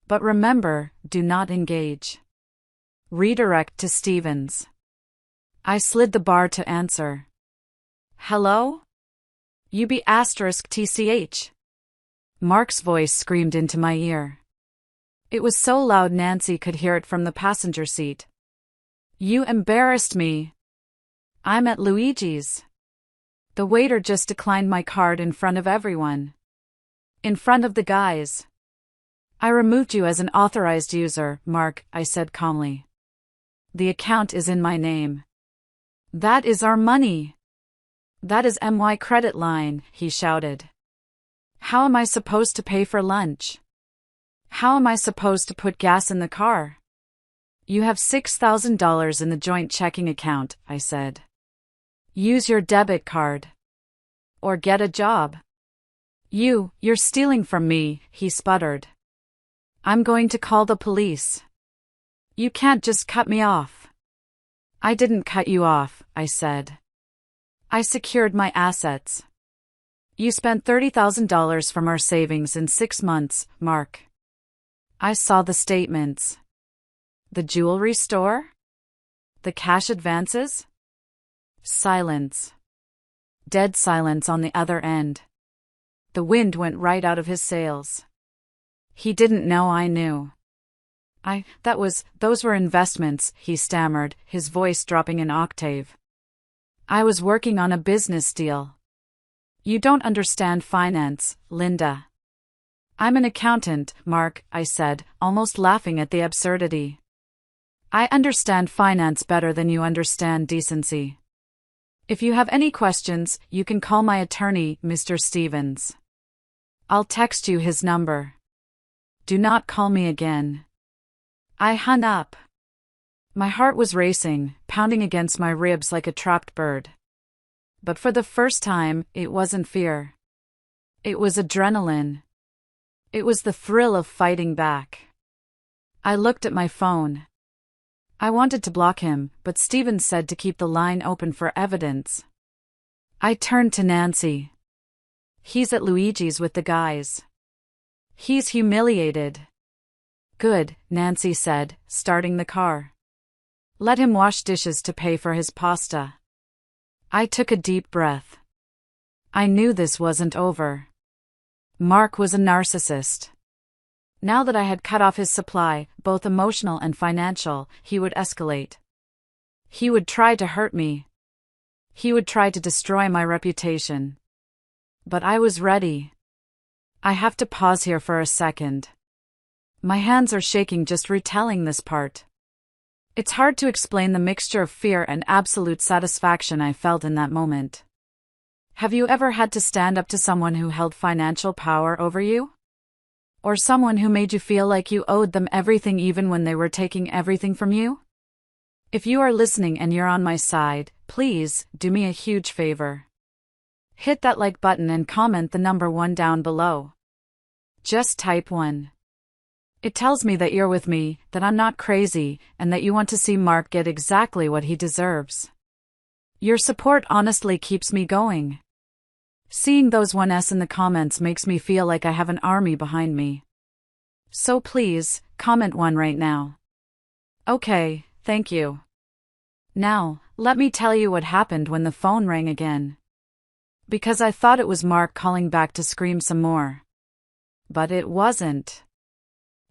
But remember, do not engage. Redirect to Stevens. I slid the bar to answer. Hello? UB*TCH. Mark's voice screamed into my ear. It was so loud Nancy could hear it from the passenger seat. You embarrassed me. I'm at Luigi's. The waiter just declined my card in front of everyone. In front of the guys. I removed you as an authorized user, Mark, I said calmly. The account is in my name. That is our money. That is my credit line, he shouted. How am I supposed to pay for lunch? How am I supposed to put gas in the car? You have $6,000 in the joint checking account, I said. Use your debit card. Or get a job. You're stealing from me, he sputtered. I'm going to call the police. You can't just cut me off. I didn't cut you off, I said. I secured my assets. You spent $30,000 from our savings in 6 months, Mark. I saw the statements. The jewelry store? The cash advances? Silence. Dead silence on the other end. The wind went right out of his sails. He didn't know I knew. Those were investments, he stammered, his voice dropping an octave. I was working on a business deal. You don't understand finance, Linda. I'm an accountant, Mark, I said, almost laughing at the absurdity. I understand finance better than you understand decency. If you have any questions, you can call my attorney, Mr. Stevens. I'll text you his number. Do not call me again. I hung up. My heart was racing, pounding against my ribs like a trapped bird. But for the first time, it wasn't fear. It was adrenaline. It was the thrill of fighting back. I looked at my phone. I wanted to block him, but Stevens said to keep the line open for evidence. I turned to Nancy. He's at Luigi's with the guys. He's humiliated. Good, Nancy said, starting the car. Let him wash dishes to pay for his pasta. I took a deep breath. I knew this wasn't over. Mark was a narcissist. Now that I had cut off his supply, both emotional and financial, he would escalate. He would try to hurt me. He would try to destroy my reputation. But I was ready. I have to pause here for a second. My hands are shaking just retelling this part. It's hard to explain the mixture of fear and absolute satisfaction I felt in that moment. Have you ever had to stand up to someone who held financial power over you? Or someone who made you feel like you owed them everything even when they were taking everything from you? If you are listening and you're on my side, please, do me a huge favor. Hit that like button and comment the number 1 down below. Just type 1. It tells me that you're with me, that I'm not crazy, and that you want to see Mark get exactly what he deserves. Your support honestly keeps me going. Seeing those 1s in the comments makes me feel like I have an army behind me. So please, comment 1 right now. Okay, thank you. Now, let me tell you what happened when the phone rang again. Because I thought it was Mark calling back to scream some more. But it wasn't.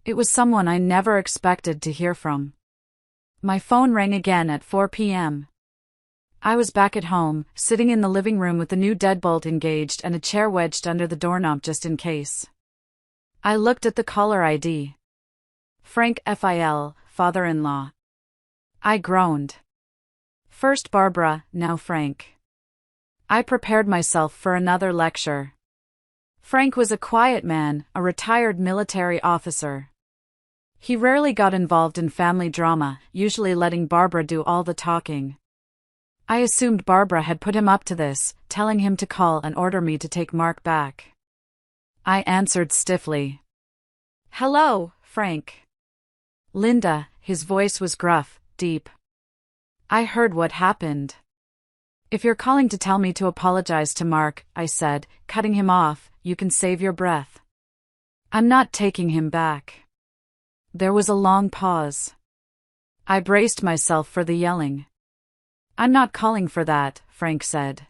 It was someone I never expected to hear from. My phone rang again at 4 p.m. I was back at home, sitting in the living room with the new deadbolt engaged and a chair wedged under the doorknob just in case. I looked at the caller ID. Frank Phil, father-in-law. I groaned. First Barbara, now Frank. I prepared myself for another lecture. Frank was a quiet man, a retired military officer. He rarely got involved in family drama, usually letting Barbara do all the talking. I assumed Barbara had put him up to this, telling him to call and order me to take Mark back. I answered stiffly. "Hello, Frank." "Linda," his voice was gruff, deep. "I heard what happened." "If you're calling to tell me to apologize to Mark," I said, cutting him off, "you can save your breath. I'm not taking him back." There was a long pause. I braced myself for the yelling. "I'm not calling for that," Frank said.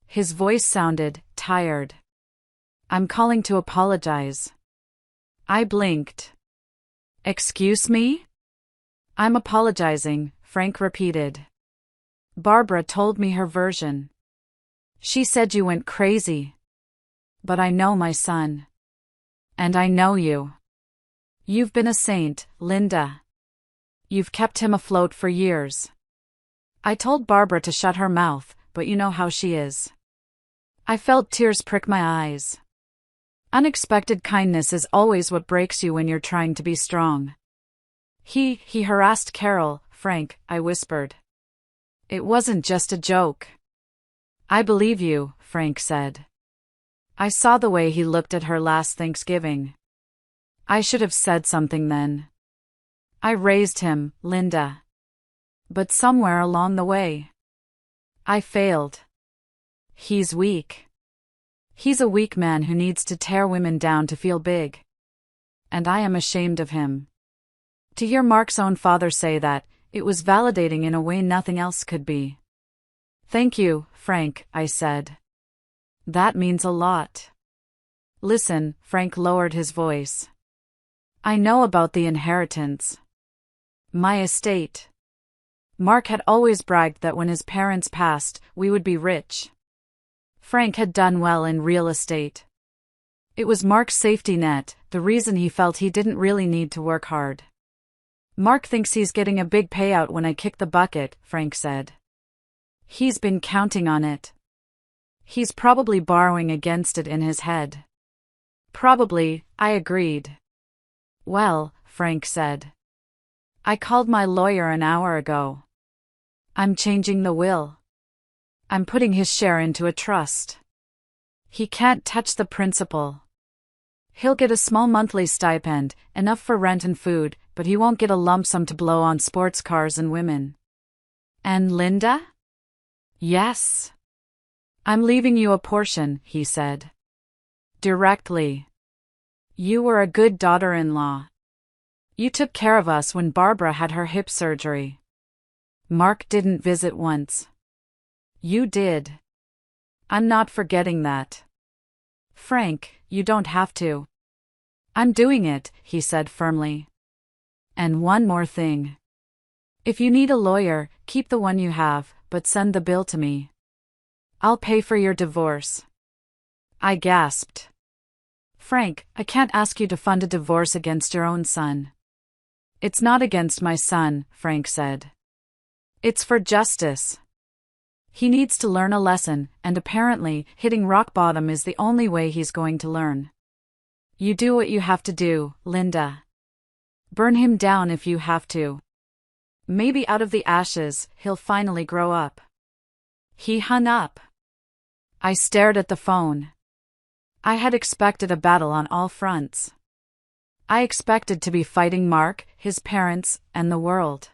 His voice sounded tired. "I'm calling to apologize." I blinked. "Excuse me?" "I'm apologizing," Frank repeated. "Barbara told me her version. She said you went crazy. But I know my son. And I know you. You've been a saint, Linda. You've kept him afloat for years. I told Barbara to shut her mouth, but you know how she is." I felt tears prick my eyes. Unexpected kindness is always what breaks you when you're trying to be strong. He harassed Carol, Frank," I whispered. "It wasn't just a joke." "I believe you," Frank said. I saw the way he looked at her last Thanksgiving. I should have said something then. I raised him, Linda. But somewhere along the way, I failed. He's weak. He's a weak man who needs to tear women down to feel big. And I am ashamed of him. To hear Mark's own father say that, it was validating in a way nothing else could be. "Thank you, Frank," I said. "That means a lot." "Listen," Frank lowered his voice. "I know about the inheritance. My estate." Mark had always bragged that when his parents passed, we would be rich. Frank had done well in real estate. It was Mark's safety net, the reason he felt he didn't really need to work hard. "Mark thinks he's getting a big payout when I kick the bucket," Frank said. "He's been counting on it. He's probably borrowing against it in his head." "Probably," I agreed. "Well," Frank said. "I called my lawyer an hour ago. I'm changing the will. I'm putting his share into a trust. He can't touch the principal. He'll get a small monthly stipend, enough for rent and food, but he won't get a lump sum to blow on sports cars and women." "And Linda?" "Yes. I'm leaving you a portion," he said. "Directly. You were a good daughter-in-law. You took care of us when Barbara had her hip surgery. Mark didn't visit once. You did. I'm not forgetting that." "Frank, you don't have to." "I'm doing it," he said firmly. "And one more thing. If you need a lawyer, keep the one you have, but send the bill to me. I'll pay for your divorce." I gasped. "Frank, I can't ask you to fund a divorce against your own son." "It's not against my son," Frank said. "It's for justice. He needs to learn a lesson, and apparently, hitting rock bottom is the only way he's going to learn. You do what you have to do, Linda. Burn him down if you have to. Maybe out of the ashes, he'll finally grow up." He hung up. I stared at the phone. I had expected a battle on all fronts. I expected to be fighting Mark, his parents, and the world.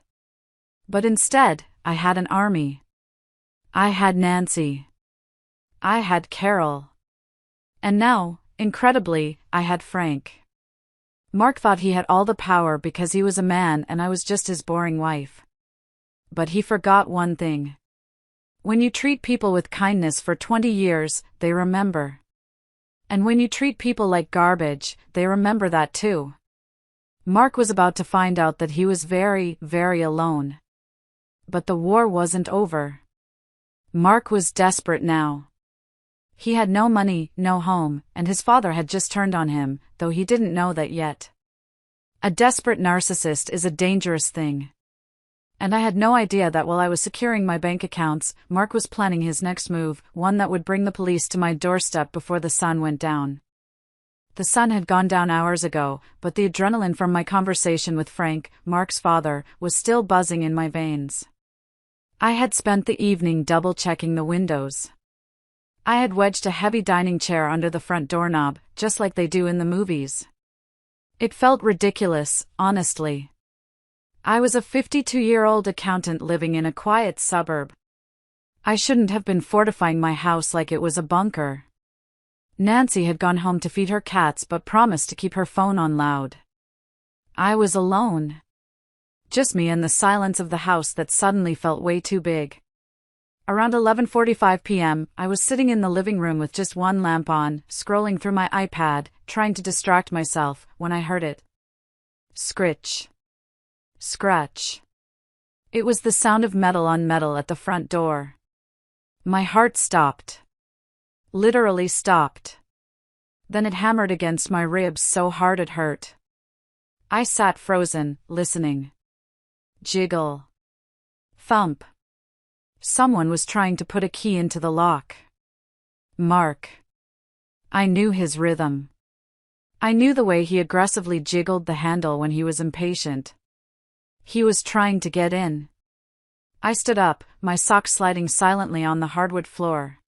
But instead, I had an army. I had Nancy. I had Carol. And now, incredibly, I had Frank. Mark thought he had all the power because he was a man and I was just his boring wife. But he forgot one thing. When you treat people with kindness for 20 years, they remember. And when you treat people like garbage, they remember that too. Mark was about to find out that he was very, very alone. But the war wasn't over. Mark was desperate now. He had no money, no home, and his father had just turned on him, though he didn't know that yet. A desperate narcissist is a dangerous thing. And I had no idea that while I was securing my bank accounts, Mark was planning his next move, one that would bring the police to my doorstep before the sun went down. The sun had gone down hours ago, but the adrenaline from my conversation with Frank, Mark's father, was still buzzing in my veins. I had spent the evening double-checking the windows. I had wedged a heavy dining chair under the front doorknob, just like they do in the movies. It felt ridiculous, honestly. I was a 52-year-old accountant living in a quiet suburb. I shouldn't have been fortifying my house like it was a bunker. Nancy had gone home to feed her cats but promised to keep her phone on loud. I was alone. Just me and the silence of the house that suddenly felt way too big. Around 11:45 p.m., I was sitting in the living room with just one lamp on, scrolling through my iPad, trying to distract myself, when I heard it. Scritch. Scratch. It was the sound of metal on metal at the front door. My heart stopped. Literally stopped. Then it hammered against my ribs so hard it hurt. I sat frozen, listening. Jiggle. Thump. Someone was trying to put a key into the lock. Mark. I knew his rhythm. I knew the way he aggressively jiggled the handle when he was impatient. He was trying to get in. I stood up, my socks sliding silently on the hardwood floor.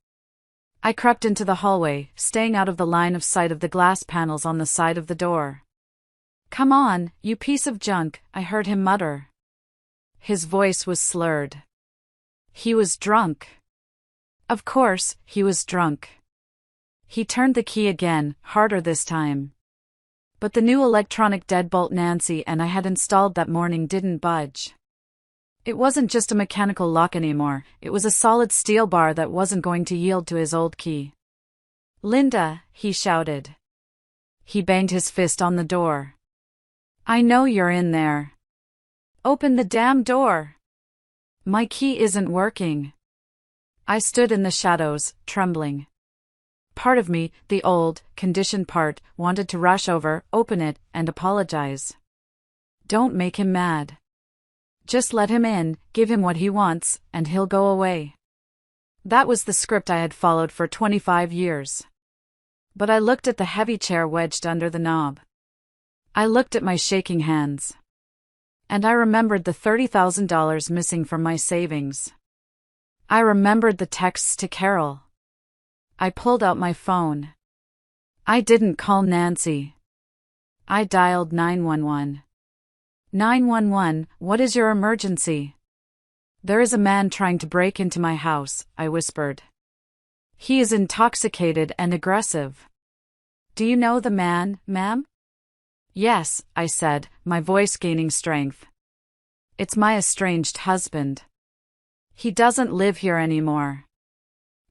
I crept into the hallway, staying out of the line of sight of the glass panels on the side of the door. "Come on, you piece of junk," I heard him mutter. His voice was slurred. He was drunk. Of course, he was drunk. He turned the key again, harder this time. But the new electronic deadbolt Nancy and I had installed that morning didn't budge. It wasn't just a mechanical lock anymore, it was a solid steel bar that wasn't going to yield to his old key. "Linda," he shouted. He banged his fist on the door. "I know you're in there. Open the damn door. My key isn't working." I stood in the shadows, trembling. Part of me, the old, conditioned part, wanted to rush over, open it, and apologize. Don't make him mad. Just let him in, give him what he wants, and he'll go away. That was the script I had followed for 25 years. But I looked at the heavy chair wedged under the knob. I looked at my shaking hands. And I remembered the $30,000 missing from my savings. I remembered the texts to Carol. I pulled out my phone. I didn't call Nancy. I dialed 911. 911, what is your emergency? There is a man trying to break into my house, I whispered. He is intoxicated and aggressive. Do you know the man, ma'am? Yes, I said, my voice gaining strength. It's my estranged husband. He doesn't live here anymore.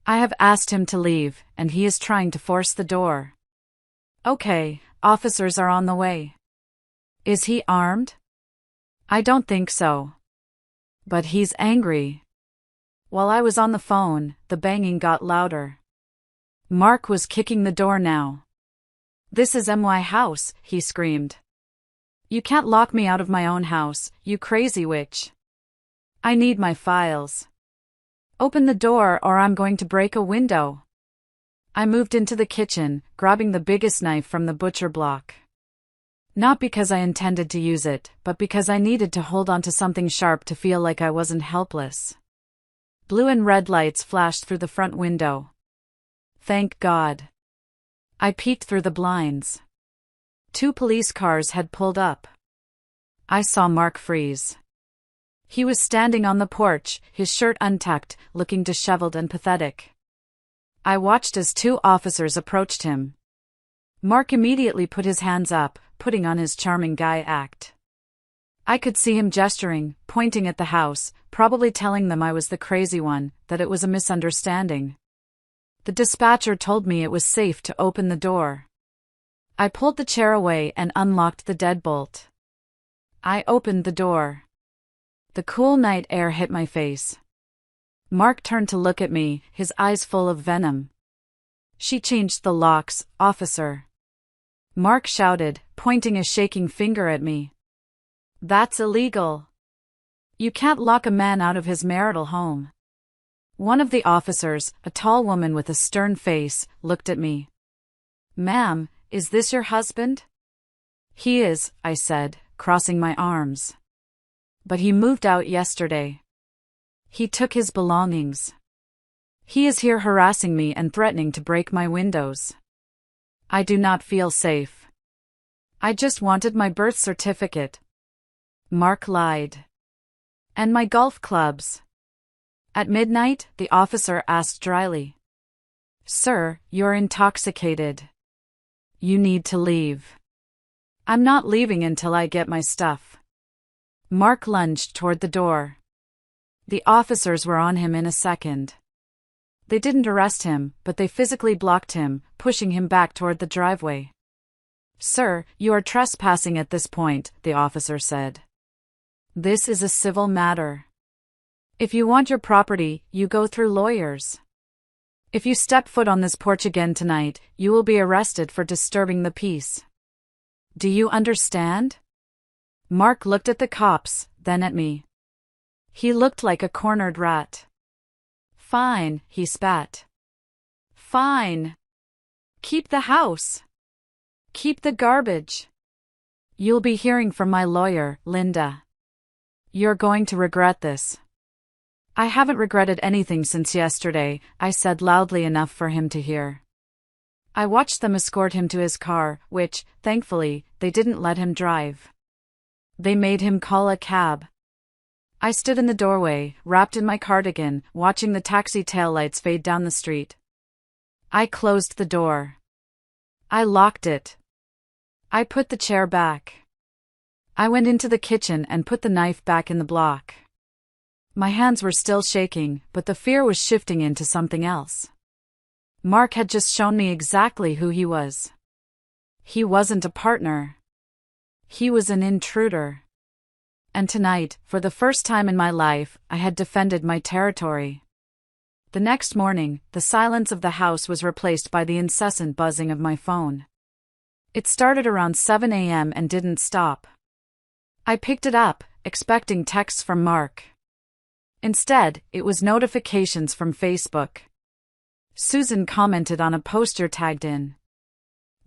I have asked him to leave, and he is trying to force the door. Okay, officers are on the way. Is he armed? I don't think so. But he's angry. While I was on the phone, the banging got louder. Mark was kicking the door now. This is my house, he screamed. You can't lock me out of my own house, you crazy witch. I need my files. Open the door or I'm going to break a window. I moved into the kitchen, grabbing the biggest knife from the butcher block. Not because I intended to use it, but because I needed to hold onto something sharp to feel like I wasn't helpless. Blue and red lights flashed through the front window. Thank God. I peeked through the blinds. 2 police cars had pulled up. I saw Mark freeze. He was standing on the porch, his shirt untucked, looking disheveled and pathetic. I watched as 2 officers approached him. Mark immediately put his hands up, putting on his charming guy act. I could see him gesturing, pointing at the house, probably telling them I was the crazy one, that it was a misunderstanding. The dispatcher told me it was safe to open the door. I pulled the chair away and unlocked the deadbolt. I opened the door. The cool night air hit my face. Mark turned to look at me, his eyes full of venom. She changed the locks, officer. Mark shouted, pointing a shaking finger at me. That's illegal. You can't lock a man out of his marital home. One of the officers, a tall woman with a stern face, looked at me. Ma'am, is this your husband? He is, I said, crossing my arms. But he moved out yesterday. He took his belongings. He is here harassing me and threatening to break my windows. I do not feel safe. I just wanted my birth certificate. Mark lied. And my golf clubs. At midnight, the officer asked dryly, "Sir, you're intoxicated. You need to leave." "I'm not leaving until I get my stuff." Mark lunged toward the door. The officers were on him in a second. They didn't arrest him, but they physically blocked him, pushing him back toward the driveway. "Sir, you are trespassing at this point," the officer said. "This is a civil matter. If you want your property, you go through lawyers. If you step foot on this porch again tonight, you will be arrested for disturbing the peace. Do you understand?" Mark looked at the cops, then at me. He looked like a cornered rat. "Fine," he spat. "Fine. Keep the house. Keep the garbage. You'll be hearing from my lawyer, Linda. You're going to regret this." "I haven't regretted anything since yesterday," I said loudly enough for him to hear. I watched them escort him to his car, which, thankfully, they didn't let him drive. They made him call a cab. I stood in the doorway, wrapped in my cardigan, watching the taxi taillights fade down the street. I closed the door. I locked it. I put the chair back. I went into the kitchen and put the knife back in the block. My hands were still shaking, but the fear was shifting into something else. Mark had just shown me exactly who he was. He wasn't a partner. He was an intruder. And tonight, for the first time in my life, I had defended my territory. The next morning, the silence of the house was replaced by the incessant buzzing of my phone. It started around 7 a.m. and didn't stop. I picked it up, expecting texts from Mark. Instead, it was notifications from Facebook. Susan commented on a post you're tagged in.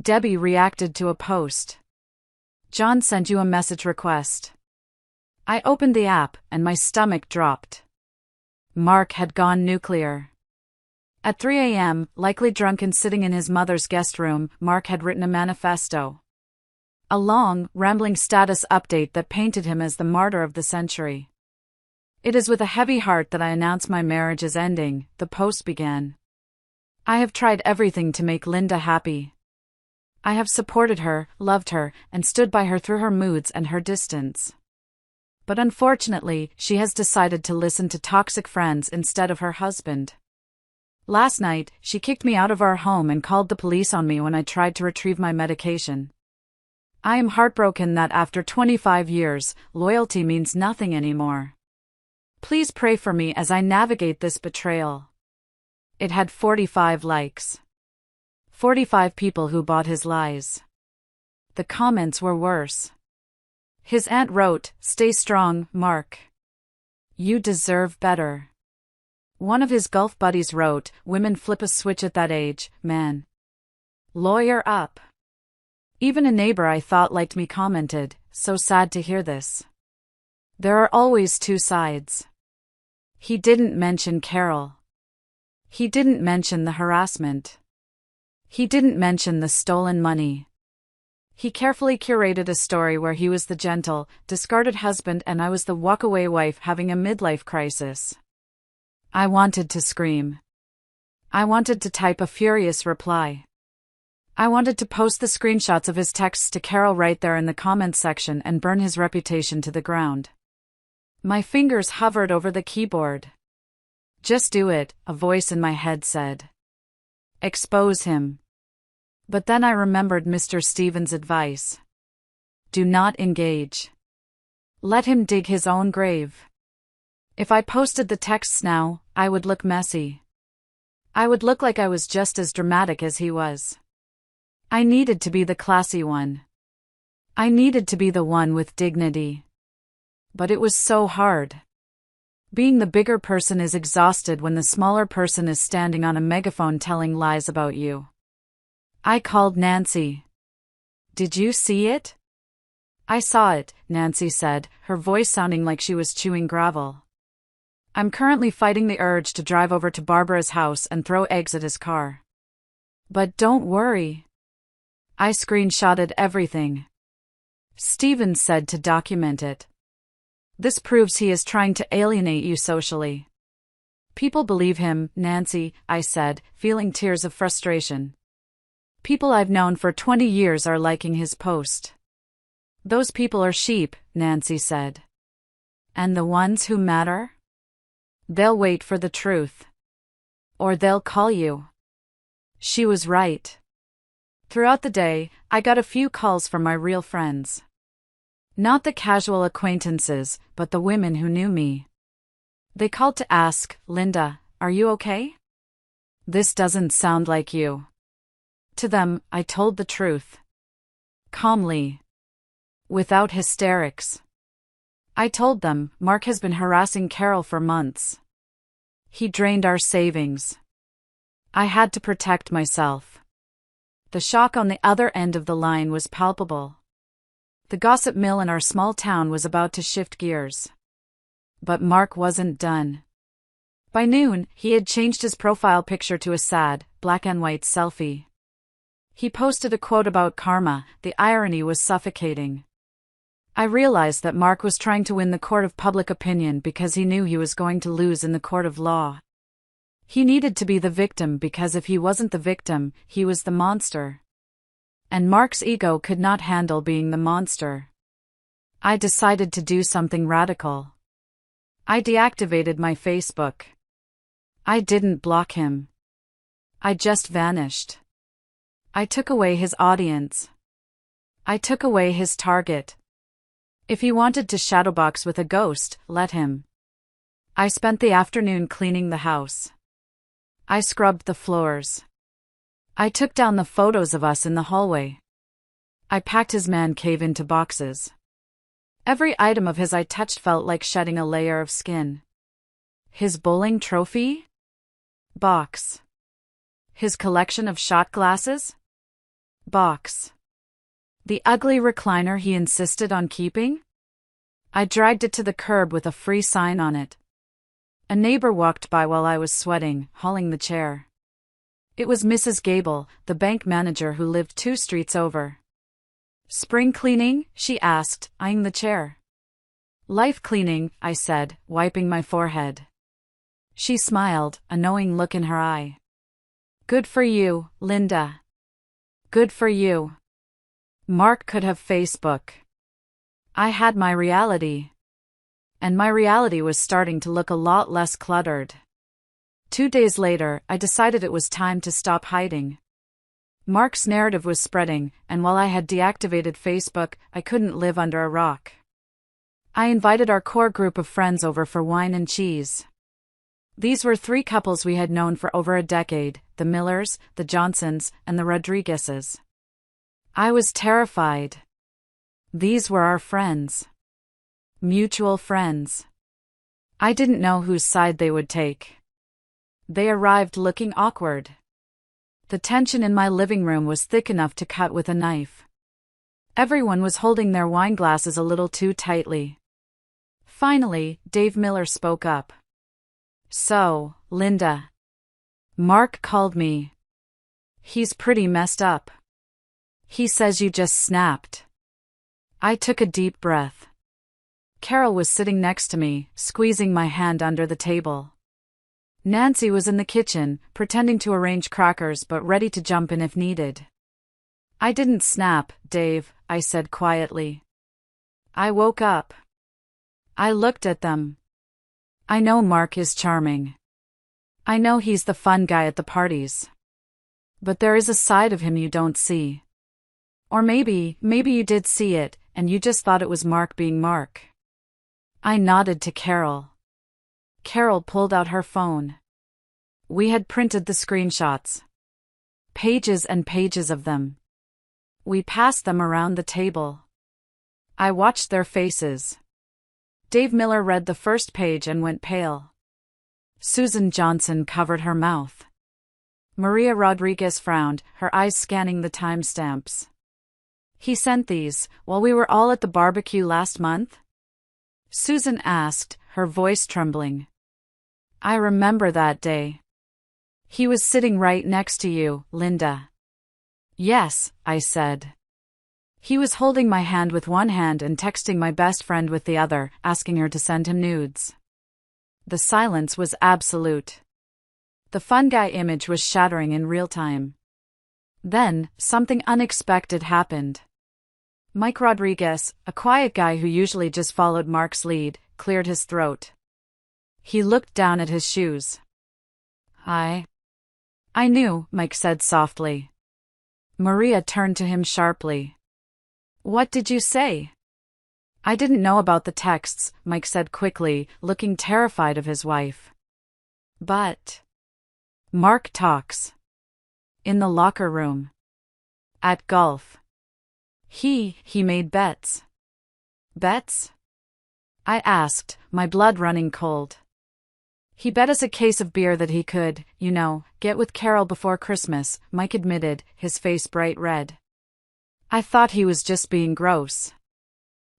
Debbie reacted to a post. John sent you a message request. I opened the app, and my stomach dropped. Mark had gone nuclear. At 3 a.m., likely drunk and sitting in his mother's guest room, Mark had written a manifesto. A long, rambling status update that painted him as the martyr of the century. "It is with a heavy heart that I announce my marriage is ending," the post began. "I have tried everything to make Linda happy. I have supported her, loved her, and stood by her through her moods and her distance. But unfortunately, she has decided to listen to toxic friends instead of her husband. Last night, she kicked me out of our home and called the police on me when I tried to retrieve my medication. I am heartbroken that after 25 years, loyalty means nothing anymore. Please pray for me as I navigate this betrayal." It had 45 likes. 45 people who bought his lies. The comments were worse. His aunt wrote, "Stay strong, Mark. You deserve better." One of his golf buddies wrote, "Women flip a switch at that age, man. Lawyer up." Even a neighbor I thought liked me commented, "So sad to hear this. There are always two sides." He didn't mention Carol. He didn't mention the harassment. He didn't mention the stolen money. He carefully curated a story where he was the gentle, discarded husband and I was the walk-away wife having a midlife crisis. I wanted to scream. I wanted to type a furious reply. I wanted to post the screenshots of his texts to Carol right there in the comments section and burn his reputation to the ground. My fingers hovered over the keyboard. "Just do it," a voice in my head said. "Expose him." But then I remembered Mr. Stevens' advice. Do not engage. Let him dig his own grave. If I posted the texts now, I would look messy. I would look like I was just as dramatic as he was. I needed to be the classy one. I needed to be the one with dignity. But it was so hard. Being the bigger person is exhausted when the smaller person is standing on a megaphone telling lies about you. I called Nancy. "Did you see it?" "I saw it," Nancy said, her voice sounding like she was chewing gravel. I'm currently fighting the urge to drive over to Barbara's house and throw eggs at his car. But don't worry. I screenshotted everything. Steven said to document it. This proves he is trying to alienate you socially. People believe him, Nancy, I said, feeling tears of frustration. People I've known for 20 years are liking his post. Those people are sheep, Nancy said. And the ones who matter? They'll wait for the truth. Or they'll call you. She was right. Throughout the day, I got a few calls from my real friends. Not the casual acquaintances, but the women who knew me. They called to ask, Linda, are you okay? This doesn't sound like you. To them, I told the truth. Calmly. Without hysterics. I told them, Mark has been harassing Carol for months. He drained our savings. I had to protect myself. The shock on the other end of the line was palpable. The gossip mill in our small town was about to shift gears. But Mark wasn't done. By noon, he had changed his profile picture to a sad, black and white selfie. He posted a quote about karma. The irony was suffocating. I realized that Mark was trying to win the court of public opinion because he knew he was going to lose in the court of law. He needed to be the victim because if he wasn't the victim, he was the monster. And Mark's ego could not handle being the monster. I decided to do something radical. I deactivated my Facebook. I didn't block him. I just vanished. I took away his audience. I took away his target. If he wanted to shadowbox with a ghost, let him. I spent the afternoon cleaning the house. I scrubbed the floors. I took down the photos of us in the hallway. I packed his man cave into boxes. Every item of his I touched felt like shedding a layer of skin. His bowling trophy? Box. His collection of shot glasses? Box. The ugly recliner he insisted on keeping? I dragged it to the curb with a free sign on it. A neighbor walked by while I was sweating, hauling the chair. It was Mrs. Gable, the bank manager who lived 2 streets over. Spring cleaning? She asked, eyeing the chair. Life cleaning, I said, wiping my forehead. She smiled, a knowing look in her eye. Good for you, Linda. Good for you. Mark could have Facebook. I had my reality. And my reality was starting to look a lot less cluttered. 2 days later, I decided it was time to stop hiding. Mark's narrative was spreading, and while I had deactivated Facebook, I couldn't live under a rock. I invited our core group of friends over for wine and cheese. These were 3 couples we had known for over a decade, the Millers, the Johnsons, and the Rodriguezes. I was terrified. These were our friends. Mutual friends. I didn't know whose side they would take. They arrived looking awkward. The tension in my living room was thick enough to cut with a knife. Everyone was holding their wine glasses a little too tightly. Finally, Dave Miller spoke up. So, Linda. Mark called me. He's pretty messed up. He says you just snapped. I took a deep breath. Carol was sitting next to me, squeezing my hand under the table. Nancy was in the kitchen, pretending to arrange crackers but ready to jump in if needed. I didn't snap, Dave, I said quietly. I woke up. I looked at them. I know Mark is charming. I know he's the fun guy at the parties. But there is a side of him you don't see. Or maybe you did see it, and you just thought it was Mark being Mark. I nodded to Carol. Carol pulled out her phone. We had printed the screenshots. Pages and pages of them. We passed them around the table. I watched their faces. Dave Miller read the first page and went pale. Susan Johnson covered her mouth. Maria Rodriguez frowned, her eyes scanning the timestamps. He sent these while we were all at the barbecue last month? Susan asked, her voice trembling. I remember that day. He was sitting right next to you, Linda. Yes, I said. He was holding my hand with one hand and texting my best friend with the other, asking her to send him nudes. The silence was absolute. The fun guy image was shattering in real time. Then, something unexpected happened. Mike Rodriguez, a quiet guy who usually just followed Mark's lead, cleared his throat. He looked down at his shoes. I knew, Mike said softly. Maria turned to him sharply. What did you say? I didn't know about the texts, Mike said quickly, looking terrified of his wife. But Mark talks. In the locker room. At golf. He made bets. Bets? I asked, my blood running cold. He bet us a case of beer that he could, get with Carol before Christmas, Mike admitted, his face bright red. I thought he was just being gross.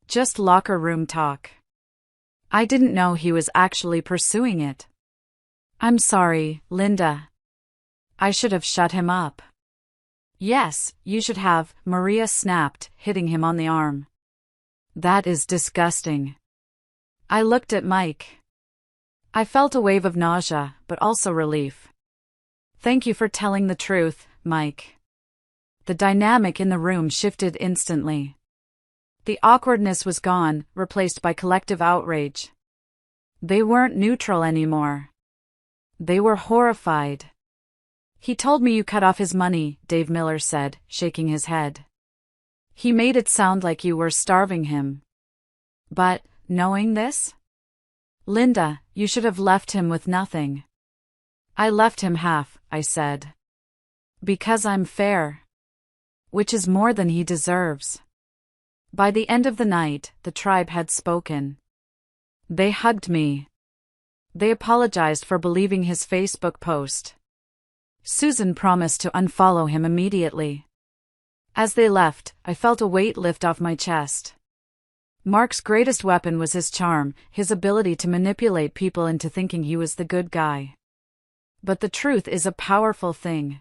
Just locker room talk. I didn't know he was actually pursuing it. I'm sorry, Linda. I should have shut him up. Yes, you should have, Maria snapped, hitting him on the arm. That is disgusting. I looked at Mike. I felt a wave of nausea, but also relief. Thank you for telling the truth, Mike. The dynamic in the room shifted instantly. The awkwardness was gone, replaced by collective outrage. They weren't neutral anymore. They were horrified. He told me you cut off his money, Dave Miller said, shaking his head. He made it sound like you were starving him. But, knowing this? Linda, you should have left him with nothing. I left him half, I said. Because I'm fair. Which is more than he deserves. By the end of the night, the tribe had spoken. They hugged me. They apologized for believing his Facebook post. Susan promised to unfollow him immediately. As they left, I felt a weight lift off my chest. Mark's greatest weapon was his charm, his ability to manipulate people into thinking he was the good guy. But the truth is a powerful thing.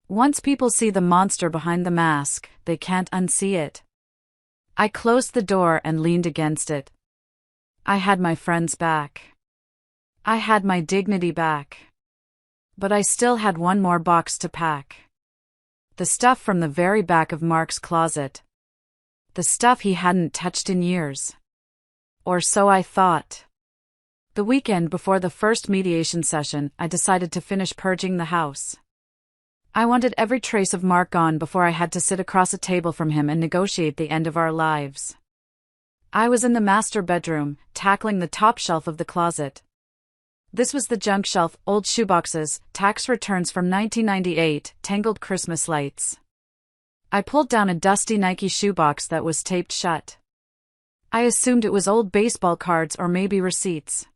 Once people see the monster behind the mask, they can't unsee it. I closed the door and leaned against it. I had my friends back. I had my dignity back. But I still had one more box to pack. The stuff from the very back of Mark's closet. The stuff he hadn't touched in years. Or so I thought. The weekend before the first mediation session, I decided to finish purging the house. I wanted every trace of Mark gone before I had to sit across a table from him and negotiate the end of our lives. I was in the master bedroom, tackling the top shelf of the closet. This was the junk shelf, old shoeboxes, tax returns from 1998, tangled Christmas lights. I pulled down a dusty Nike shoebox that was taped shut. I assumed it was old baseball cards or maybe receipts.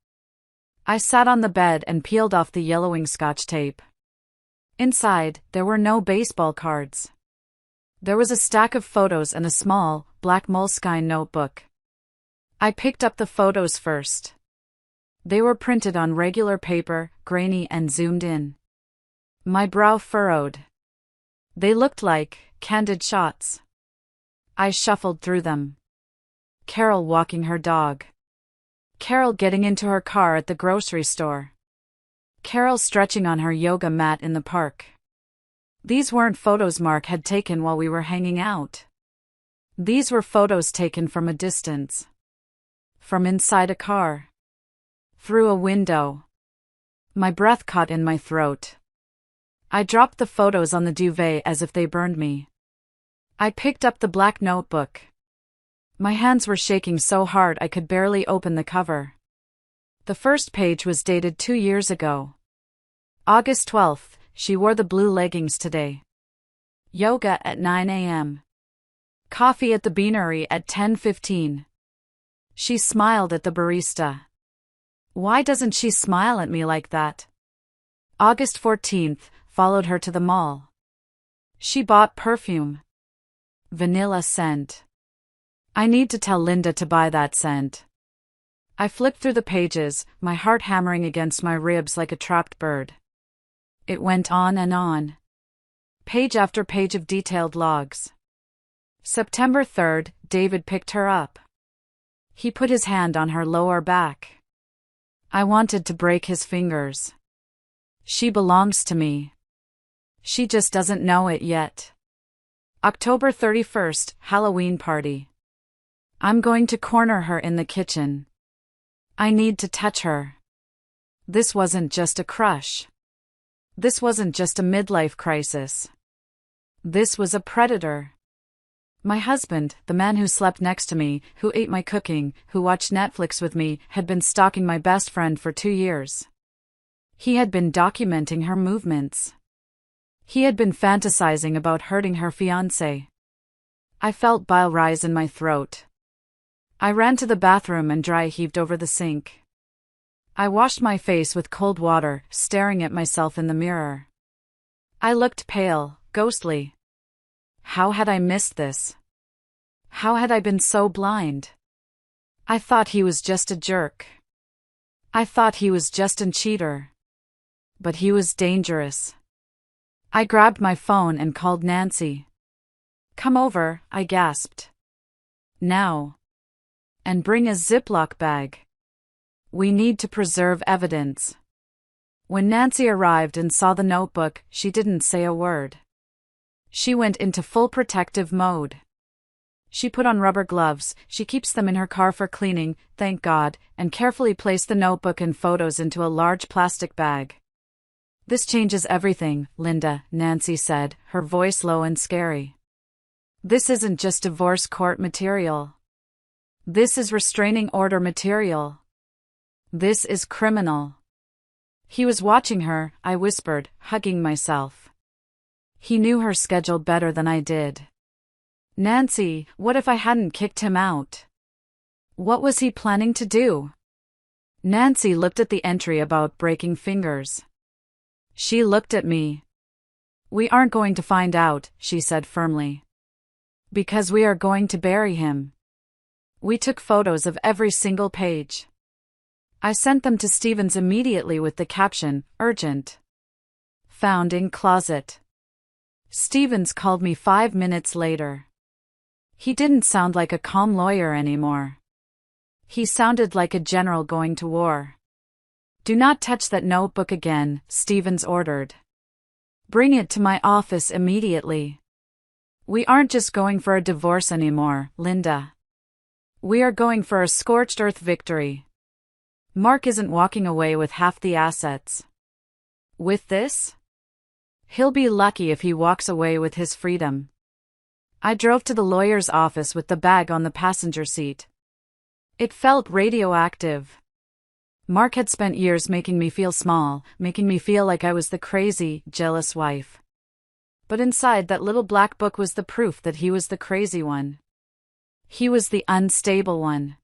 I sat on the bed and peeled off the yellowing Scotch tape. Inside, there were no baseball cards. There was a stack of photos and a small, black moleskine notebook. I picked up the photos first. They were printed on regular paper, grainy and zoomed in. My brow furrowed. They looked like candid shots. I shuffled through them. Carol walking her dog. Carol getting into her car at the grocery store. Carol stretching on her yoga mat in the park. These weren't photos Mark had taken while we were hanging out. These were photos taken from a distance. From inside a car. Through a window. My breath caught in my throat. I dropped the photos on the duvet as if they burned me. I picked up the black notebook. My hands were shaking so hard I could barely open the cover. The first page was dated 2 years ago. August 12th, she wore the blue leggings today. Yoga at 9 a.m. Coffee at the beanery at 10:15. She smiled at the barista. Why doesn't she smile at me like that? August 14th, followed her to the mall. She bought perfume. Vanilla scent. I need to tell Linda to buy that scent. I flipped through the pages, my heart hammering against my ribs like a trapped bird. It went on and on. Page after page of detailed logs. September 3rd, David picked her up. He put his hand on her lower back. I wanted to break his fingers. She belongs to me. She just doesn't know it yet. October 31st, Halloween party. I'm going to corner her in the kitchen. I need to touch her. This wasn't just a crush. This wasn't just a midlife crisis. This was a predator. My husband, the man who slept next to me, who ate my cooking, who watched Netflix with me, had been stalking my best friend for 2 years. He had been documenting her movements. He had been fantasizing about hurting her fiancé. I felt bile rise in my throat. I ran to the bathroom and dry heaved over the sink. I washed my face with cold water, staring at myself in the mirror. I looked pale, ghostly. How had I missed this? How had I been so blind? I thought he was just a jerk. I thought he was just a cheater. But he was dangerous. I grabbed my phone and called Nancy. "Come over," I gasped. "Now. And bring a Ziploc bag. We need to preserve evidence." When Nancy arrived and saw the notebook, she didn't say a word. She went into full protective mode. She put on rubber gloves, she keeps them in her car for cleaning, thank God, and carefully placed the notebook and photos into a large plastic bag. "This changes everything, Linda," Nancy said, her voice low and scary. "This isn't just divorce court material. This is restraining order material. This is criminal." He was watching her, I whispered, hugging myself. He knew her schedule better than I did. Nancy, what if I hadn't kicked him out? What was he planning to do? Nancy looked at the entry about breaking fingers. She looked at me. "We aren't going to find out," she said firmly. "Because we are going to bury him." We took photos of every single page. I sent them to Stevens immediately with the caption, "Urgent. Found in closet." Stevens called me 5 minutes later. He didn't sound like a calm lawyer anymore. He sounded like a general going to war. "Do not touch that notebook again," Stevens ordered. "Bring it to my office immediately. We aren't just going for a divorce anymore, Linda. We are going for a scorched earth victory. Mark isn't walking away with half the assets. With this? He'll be lucky if he walks away with his freedom." I drove to the lawyer's office with the bag on the passenger seat. It felt radioactive. Mark had spent years making me feel small, making me feel like I was the crazy, jealous wife. But inside that little black book was the proof that he was the crazy one. He was the unstable one.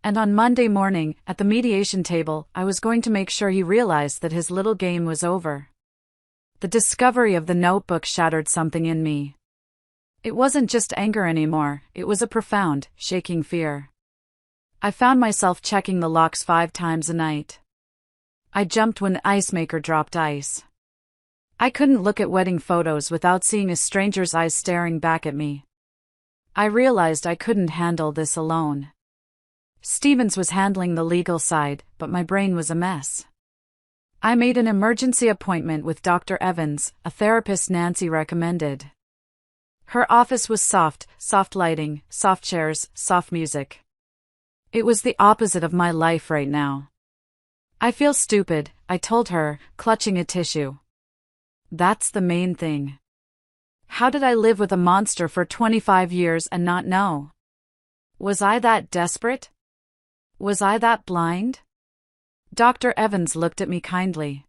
And on Monday morning, at the mediation table, I was going to make sure he realized that his little game was over. The discovery of the notebook shattered something in me. It wasn't just anger anymore, it was a profound, shaking fear. I found myself checking the locks 5 times a night. I jumped when the ice maker dropped ice. I couldn't look at wedding photos without seeing a stranger's eyes staring back at me. I realized I couldn't handle this alone. Stevens was handling the legal side, but my brain was a mess. I made an emergency appointment with Dr. Evans, a therapist Nancy recommended. Her office was soft lighting, soft chairs, soft music. It was the opposite of my life right now. "I feel stupid," I told her, clutching a tissue. That's the main thing. How did I live with a monster for 25 years and not know? Was I that desperate? Was I that blind? Dr. Evans looked at me kindly.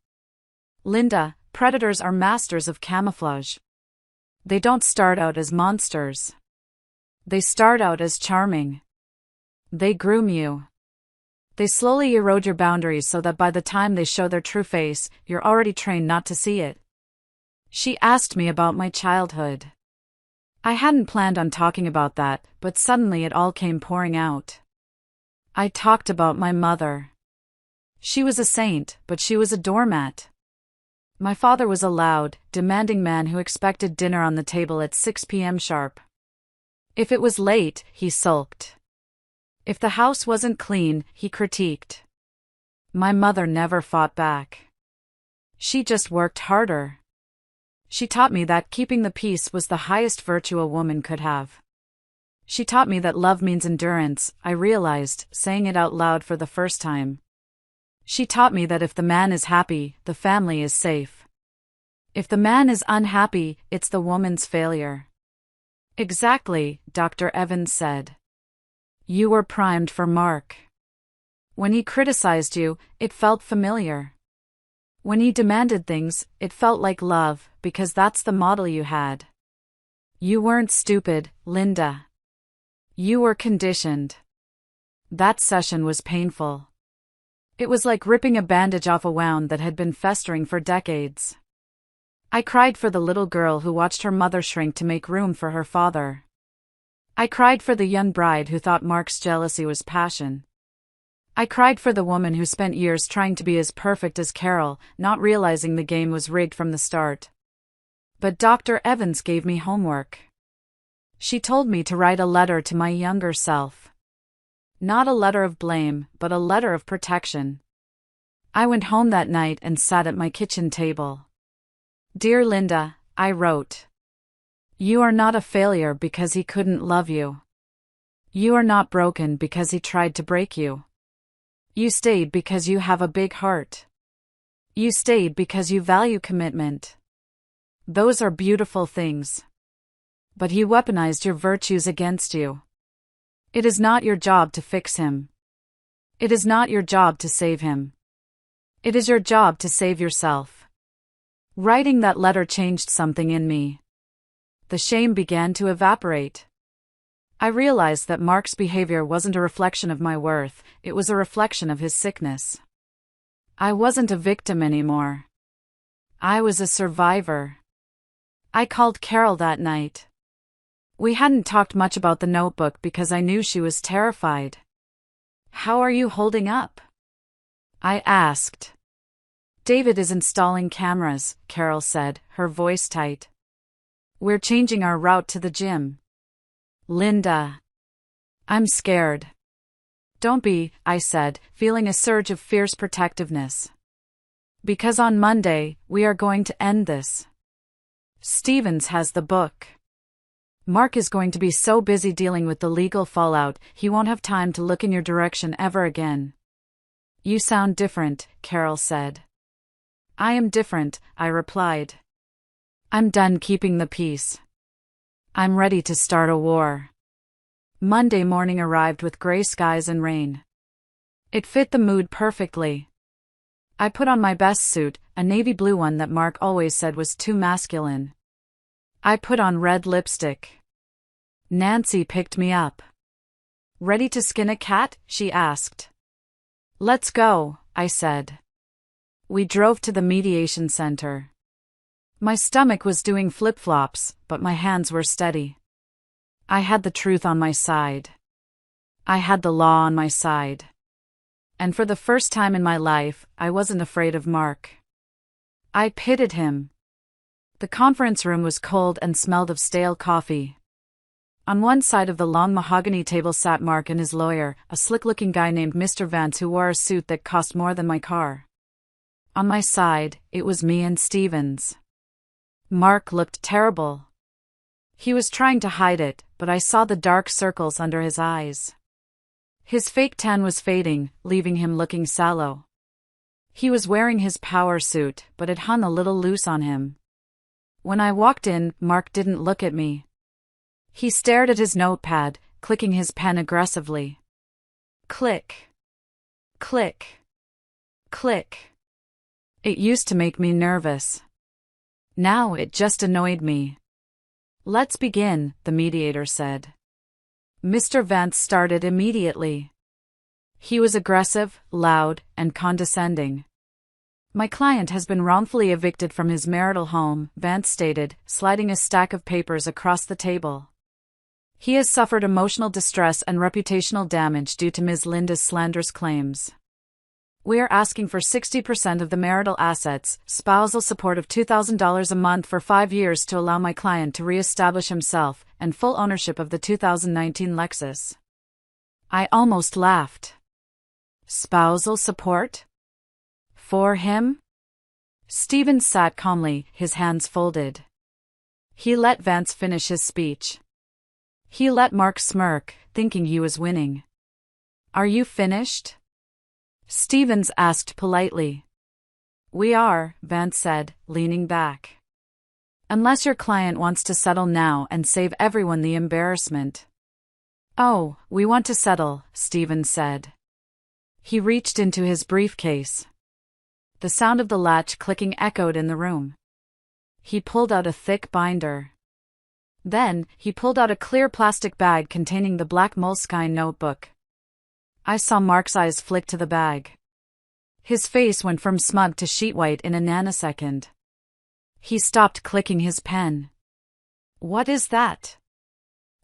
"Linda, predators are masters of camouflage. They don't start out as monsters. They start out as charming. They groom you. They slowly erode your boundaries so that by the time they show their true face, you're already trained not to see it." She asked me about my childhood. I hadn't planned on talking about that, but suddenly it all came pouring out. I talked about my mother. She was a saint, but she was a doormat. My father was a loud, demanding man who expected dinner on the table at 6 p.m. sharp. If it was late, he sulked. If the house wasn't clean, he critiqued. My mother never fought back. She just worked harder. She taught me that keeping the peace was the highest virtue a woman could have. She taught me that love means endurance, I realized, saying it out loud for the first time. She taught me that if the man is happy, the family is safe. If the man is unhappy, it's the woman's failure. Exactly, Dr. Evans said. You were primed for Mark. When he criticized you, it felt familiar. When he demanded things, it felt like love, because that's the model you had. You weren't stupid, Linda. You were conditioned. That session was painful. It was like ripping a bandage off a wound that had been festering for decades. I cried for the little girl who watched her mother shrink to make room for her father. I cried for the young bride who thought Mark's jealousy was passion. I cried for the woman who spent years trying to be as perfect as Carol, not realizing the game was rigged from the start. But Dr. Evans gave me homework. She told me to write a letter to my younger self. Not a letter of blame, but a letter of protection. I went home that night and sat at my kitchen table. Dear Linda, I wrote. You are not a failure because he couldn't love you. You are not broken because he tried to break you. You stayed because you have a big heart. You stayed because you value commitment. Those are beautiful things. But he weaponized your virtues against you. It is not your job to fix him. It is not your job to save him. It is your job to save yourself. Writing that letter changed something in me. The shame began to evaporate. I realized that Mark's behavior wasn't a reflection of my worth, it was a reflection of his sickness. I wasn't a victim anymore. I was a survivor. I called Carol that night. We hadn't talked much about the notebook because I knew she was terrified. How are you holding up? I asked. David is installing cameras, Carol said, her voice tight. We're changing our route to the gym. Linda. I'm scared. Don't be, I said, feeling a surge of fierce protectiveness. Because on Monday, we are going to end this. Stevens has the book. Mark is going to be so busy dealing with the legal fallout, he won't have time to look in your direction ever again. You sound different, Carol said. I am different, I replied. I'm done keeping the peace. I'm ready to start a war. Monday morning arrived with gray skies and rain. It fit the mood perfectly. I put on my best suit, a navy blue one that Mark always said was too masculine. I put on red lipstick. Nancy picked me up. Ready to skin a cat? She asked. Let's go, I said. We drove to the mediation center. My stomach was doing flip-flops, but my hands were steady. I had the truth on my side. I had the law on my side. And for the first time in my life, I wasn't afraid of Mark. I pitied him. The conference room was cold and smelled of stale coffee. On one side of the long mahogany table sat Mark and his lawyer, a slick-looking guy named Mr. Vance who wore a suit that cost more than my car. On my side, it was me and Stevens. Mark looked terrible. He was trying to hide it, but I saw the dark circles under his eyes. His fake tan was fading, leaving him looking sallow. He was wearing his power suit, but it hung a little loose on him. When I walked in, Mark didn't look at me. He stared at his notepad, clicking his pen aggressively. Click. Click. Click. It used to make me nervous. Now it just annoyed me. Let's begin, the mediator said. Mr. Vance started immediately. He was aggressive, loud, and condescending. My client has been wrongfully evicted from his marital home, Vance stated, sliding a stack of papers across the table. He has suffered emotional distress and reputational damage due to Ms. Linda's slanderous claims. We are asking for 60% of the marital assets, spousal support of $2,000 a month for 5 years to allow my client to re-establish himself, and full ownership of the 2019 Lexus. I almost laughed. Spousal support? For him? Stephen sat calmly, his hands folded. He let Vance finish his speech. He let Mark smirk, thinking he was winning. Are you finished? Stevens asked politely. We are, Vance said, leaning back. Unless your client wants to settle now and save everyone the embarrassment. Oh, we want to settle, Stevens said. He reached into his briefcase. The sound of the latch clicking echoed in the room. He pulled out a thick binder. Then, he pulled out a clear plastic bag containing the black moleskine notebook. I saw Mark's eyes flick to the bag. His face went from smug to sheet white in a nanosecond. He stopped clicking his pen. What is that?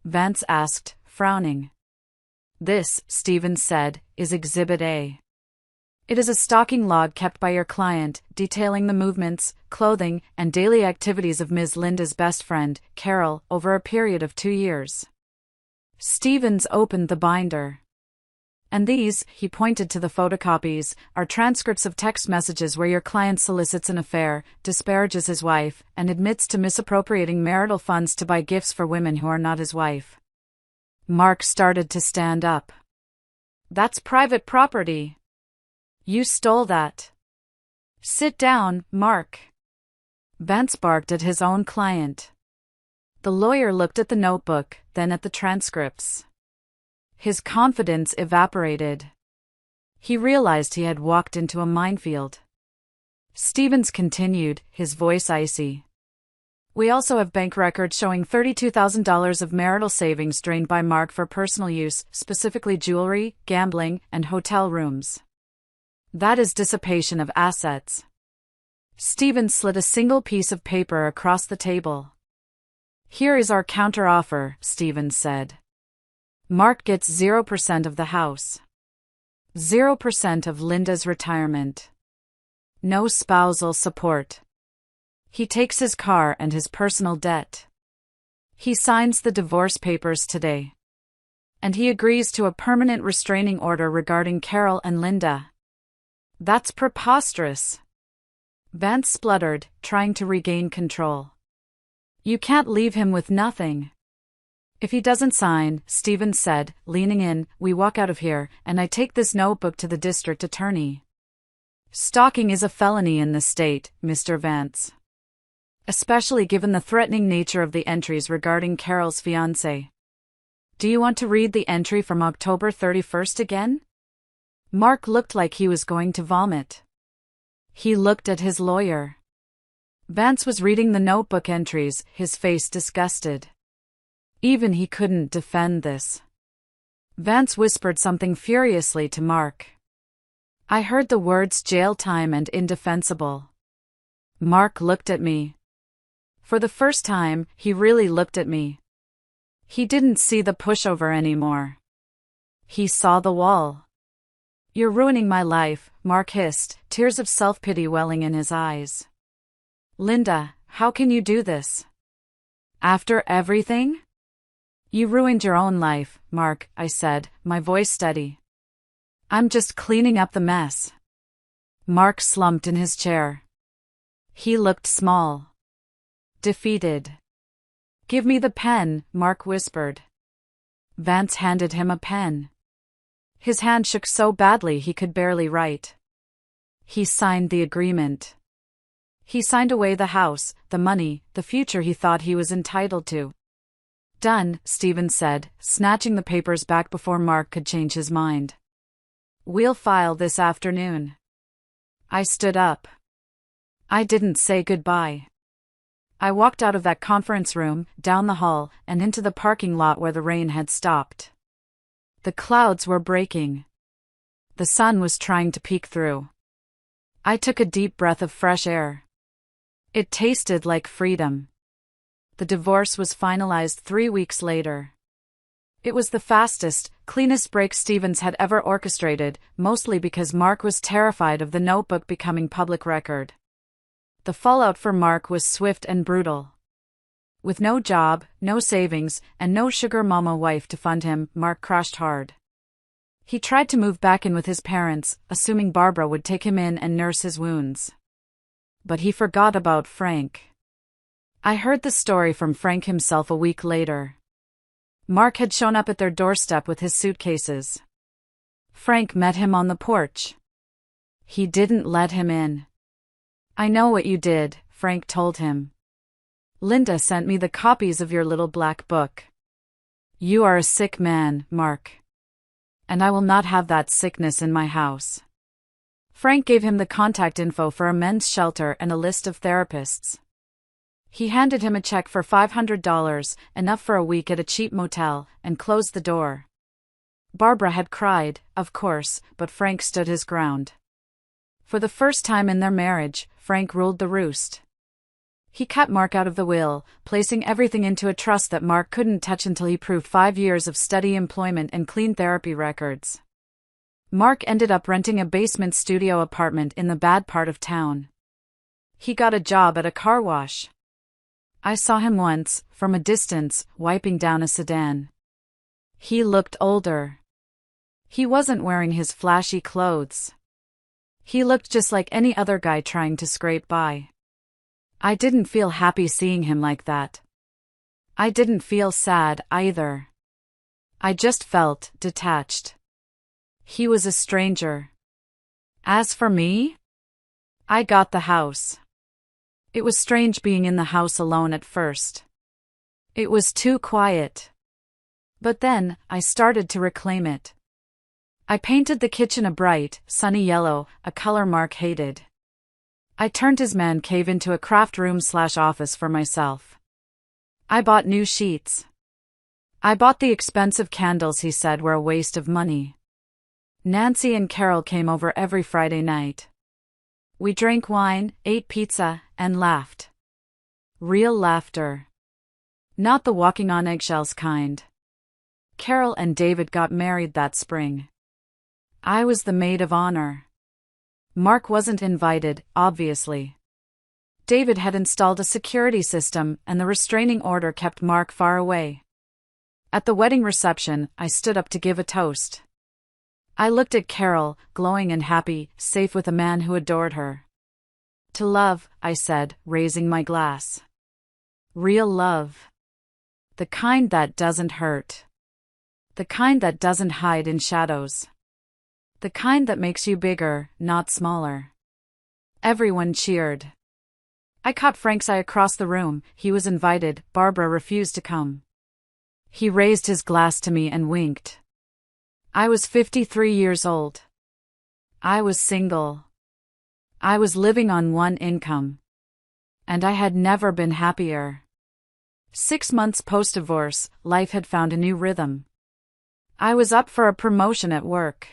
Vance asked, frowning. This, Stevens said, is Exhibit A. It is a stalking log kept by your client, detailing the movements, clothing, and daily activities of Ms. Linda's best friend, Carol, over a period of 2 years. Stevens opened the binder. And these, he pointed to the photocopies, are transcripts of text messages where your client solicits an affair, disparages his wife, and admits to misappropriating marital funds to buy gifts for women who are not his wife. Mark started to stand up. That's private property. You stole that. Sit down, Mark. Vance barked at his own client. The lawyer looked at the notebook, then at the transcripts. His confidence evaporated. He realized he had walked into a minefield. Stevens continued, his voice icy. We also have bank records showing $32,000 of marital savings drained by Mark for personal use, specifically jewelry, gambling, and hotel rooms. That is dissipation of assets. Stevens slid a single piece of paper across the table. Here is our counteroffer, Stevens said. Mark gets 0% of the house. 0% of Linda's retirement. No spousal support. He takes his car and his personal debt. He signs the divorce papers today. And he agrees to a permanent restraining order regarding Carol and Linda. That's preposterous. Vance spluttered, trying to regain control. You can't leave him with nothing. If he doesn't sign, Stevens said, leaning in, we walk out of here, and I take this notebook to the district attorney. Stalking is a felony in this state, Mr. Vance. Especially given the threatening nature of the entries regarding Carol's fiancé. Do you want to read the entry from October 31st again? Mark looked like he was going to vomit. He looked at his lawyer. Vance was reading the notebook entries, his face disgusted. Even he couldn't defend this. Vance whispered something furiously to Mark. I heard the words jail time and indefensible. Mark looked at me. For the first time, he really looked at me. He didn't see the pushover anymore. He saw the wall. You're ruining my life, Mark hissed, tears of self-pity welling in his eyes. Linda, how can you do this? After everything? You ruined your own life, Mark, I said, my voice steady. I'm just cleaning up the mess. Mark slumped in his chair. He looked small. Defeated. Give me the pen, Mark whispered. Vance handed him a pen. His hand shook so badly he could barely write. He signed the agreement. He signed away the house, the money, the future he thought he was entitled to. Done, Stevens said, snatching the papers back before Mark could change his mind. We'll file this afternoon. I stood up. I didn't say goodbye. I walked out of that conference room, down the hall, and into the parking lot where the rain had stopped. The clouds were breaking. The sun was trying to peek through. I took a deep breath of fresh air. It tasted like freedom. The divorce was finalized 3 weeks later. It was the fastest, cleanest break Stevens had ever orchestrated, mostly because Mark was terrified of the notebook becoming public record. The fallout for Mark was swift and brutal. With no job, no savings, and no sugar mama wife to fund him, Mark crashed hard. He tried to move back in with his parents, assuming Barbara would take him in and nurse his wounds. But he forgot about Frank. I heard the story from Frank himself a week later. Mark had shown up at their doorstep with his suitcases. Frank met him on the porch. He didn't let him in. "I know what you did," Frank told him. "Linda sent me the copies of your little black book. You are a sick man, Mark. And I will not have that sickness in my house." Frank gave him the contact info for a men's shelter and a list of therapists. He handed him a check for $500, enough for a week at a cheap motel, and closed the door. Barbara had cried, of course, but Frank stood his ground. For the first time in their marriage, Frank ruled the roost. He cut Mark out of the will, placing everything into a trust that Mark couldn't touch until he proved 5 years of steady employment and clean therapy records. Mark ended up renting a basement studio apartment in the bad part of town. He got a job at a car wash. I saw him once, from a distance, wiping down a sedan. He looked older. He wasn't wearing his flashy clothes. He looked just like any other guy trying to scrape by. I didn't feel happy seeing him like that. I didn't feel sad, either. I just felt detached. He was a stranger. As for me, I got the house. It was strange being in the house alone at first. It was too quiet. But then, I started to reclaim it. I painted the kitchen a bright, sunny yellow, a color Mark hated. I turned his man cave into a craft room/office for myself. I bought new sheets. I bought the expensive candles he said were a waste of money. Nancy and Carol came over every Friday night. We drank wine, ate pizza, and laughed. Real laughter. Not the walking on eggshells kind. Carol and David got married that spring. I was the maid of honor. Mark wasn't invited, obviously. David had installed a security system, and the restraining order kept Mark far away. At the wedding reception, I stood up to give a toast. I looked at Carol, glowing and happy, safe with a man who adored her. "To love," I said, raising my glass. "Real love. The kind that doesn't hurt. The kind that doesn't hide in shadows. The kind that makes you bigger, not smaller." Everyone cheered. I caught Frank's eye across the room. He was invited, Barbara refused to come. He raised his glass to me and winked. I was 53 years old. I was single. I was living on one income. And I had never been happier. 6 months post-divorce, life had found a new rhythm. I was up for a promotion at work.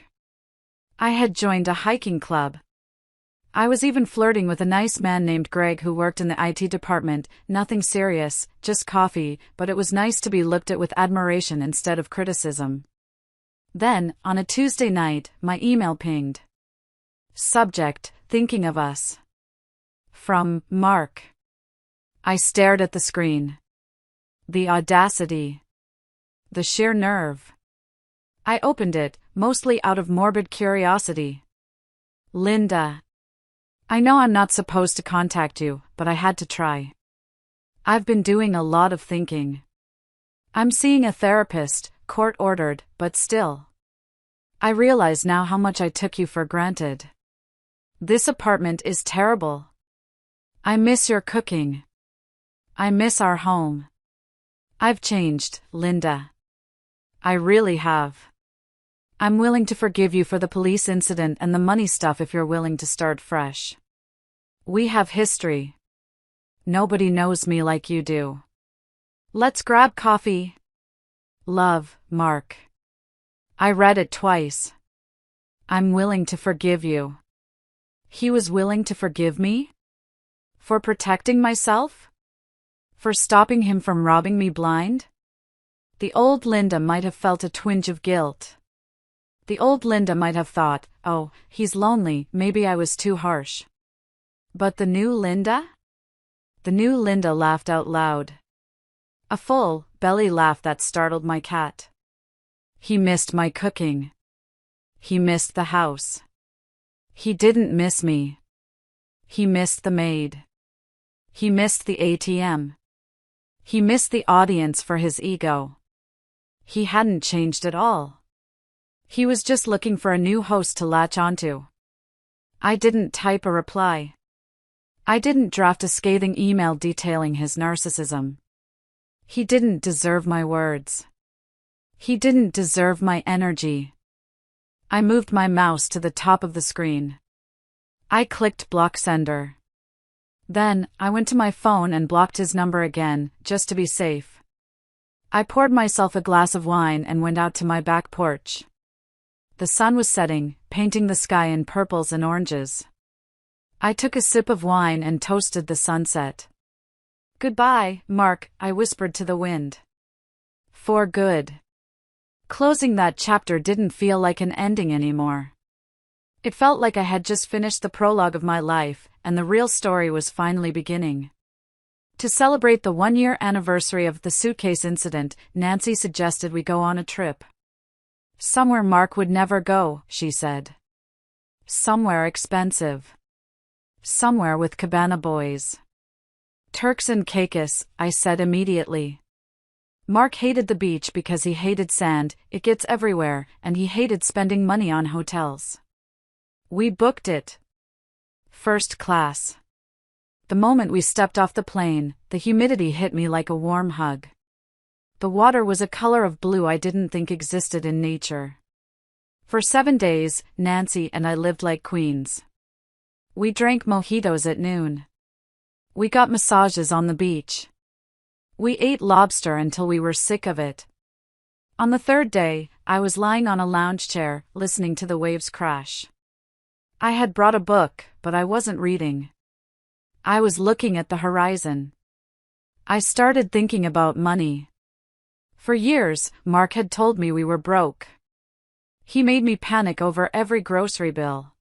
I had joined a hiking club. I was even flirting with a nice man named Greg who worked in the IT department, nothing serious, just coffee, but it was nice to be looked at with admiration instead of criticism. Then, on a Tuesday night, my email pinged. Subject, thinking of us. From Mark. I stared at the screen. The audacity. The sheer nerve. I opened it, mostly out of morbid curiosity. "Linda. I know I'm not supposed to contact you, but I had to try. I've been doing a lot of thinking. I'm seeing a therapist, court-ordered, but still. I realize now how much I took you for granted. This apartment is terrible. I miss your cooking. I miss our home. I've changed, Linda. I really have. I'm willing to forgive you for the police incident and the money stuff if you're willing to start fresh. We have history. Nobody knows me like you do. Let's grab coffee. Love, Mark." I read it twice. I'm willing to forgive you. He was willing to forgive me? For protecting myself? For stopping him from robbing me blind? The old Linda might have felt a twinge of guilt. The old Linda might have thought, oh, he's lonely, maybe I was too harsh. But the new Linda? The new Linda laughed out loud. A full, belly laugh that startled my cat. He missed my cooking. He missed the house. He didn't miss me. He missed the maid. He missed the ATM. He missed the audience for his ego. He hadn't changed at all. He was just looking for a new host to latch onto. I didn't type a reply. I didn't draft a scathing email detailing his narcissism. He didn't deserve my words. He didn't deserve my energy. I moved my mouse to the top of the screen. I clicked block sender. Then, I went to my phone and blocked his number again, just to be safe. I poured myself a glass of wine and went out to my back porch. The sun was setting, painting the sky in purples and oranges. I took a sip of wine and toasted the sunset. Goodbye, Mark, I whispered to the wind. For good. Closing that chapter didn't feel like an ending anymore. It felt like I had just finished the prologue of my life, and the real story was finally beginning. To celebrate the 1-year anniversary of the suitcase incident, Nancy suggested we go on a trip. Somewhere Mark would never go, she said. Somewhere expensive. Somewhere with cabana boys. Turks and Caicos, I said immediately. Mark hated the beach because he hated sand, it gets everywhere, and he hated spending money on hotels. We booked it. First class. The moment we stepped off the plane, the humidity hit me like a warm hug. The water was a color of blue I didn't think existed in nature. For 7 days, Nancy and I lived like queens. We drank mojitos at noon. We got massages on the beach. We ate lobster until we were sick of it. On the 3rd day, I was lying on a lounge chair, listening to the waves crash. I had brought a book, but I wasn't reading. I was looking at the horizon. I started thinking about money. For years, Mark had told me we were broke. He made me panic over every grocery bill.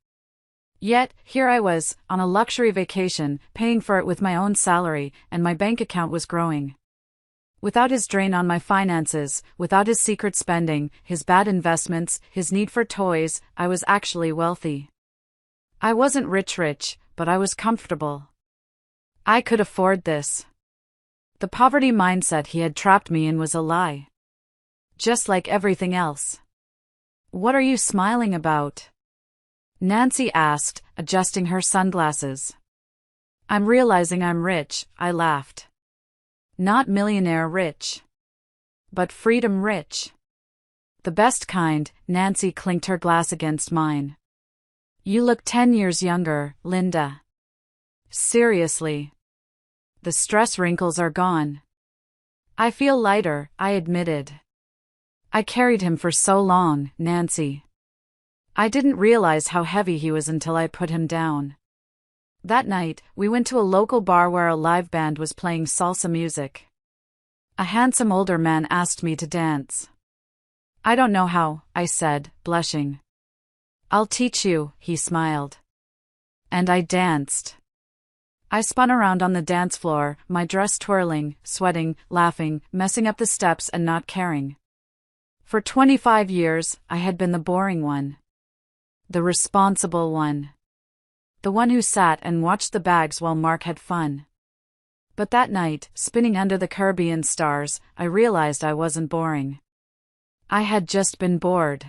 Yet, here I was, on a luxury vacation, paying for it with my own salary, and my bank account was growing. Without his drain on my finances, without his secret spending, his bad investments, his need for toys, I was actually wealthy. I wasn't rich, but I was comfortable. I could afford this. The poverty mindset he had trapped me in was a lie. Just like everything else. What are you smiling about? Nancy asked, adjusting her sunglasses. I'm realizing I'm rich, I laughed. Not millionaire rich. But freedom rich. The best kind, Nancy clinked her glass against mine. You look 10 years younger, Linda. Seriously. The stress wrinkles are gone. I feel lighter, I admitted. I carried him for so long, Nancy. I didn't realize how heavy he was until I put him down. That night, we went to a local bar where a live band was playing salsa music. A handsome older man asked me to dance. I don't know how, I said, blushing. I'll teach you, he smiled. And I danced. I spun around on the dance floor, my dress twirling, sweating, laughing, messing up the steps and not caring. For 25 years, I had been the boring one. The responsible one. The one who sat and watched the bags while Mark had fun. But that night, spinning under the Caribbean stars, I realized I wasn't boring. I had just been bored.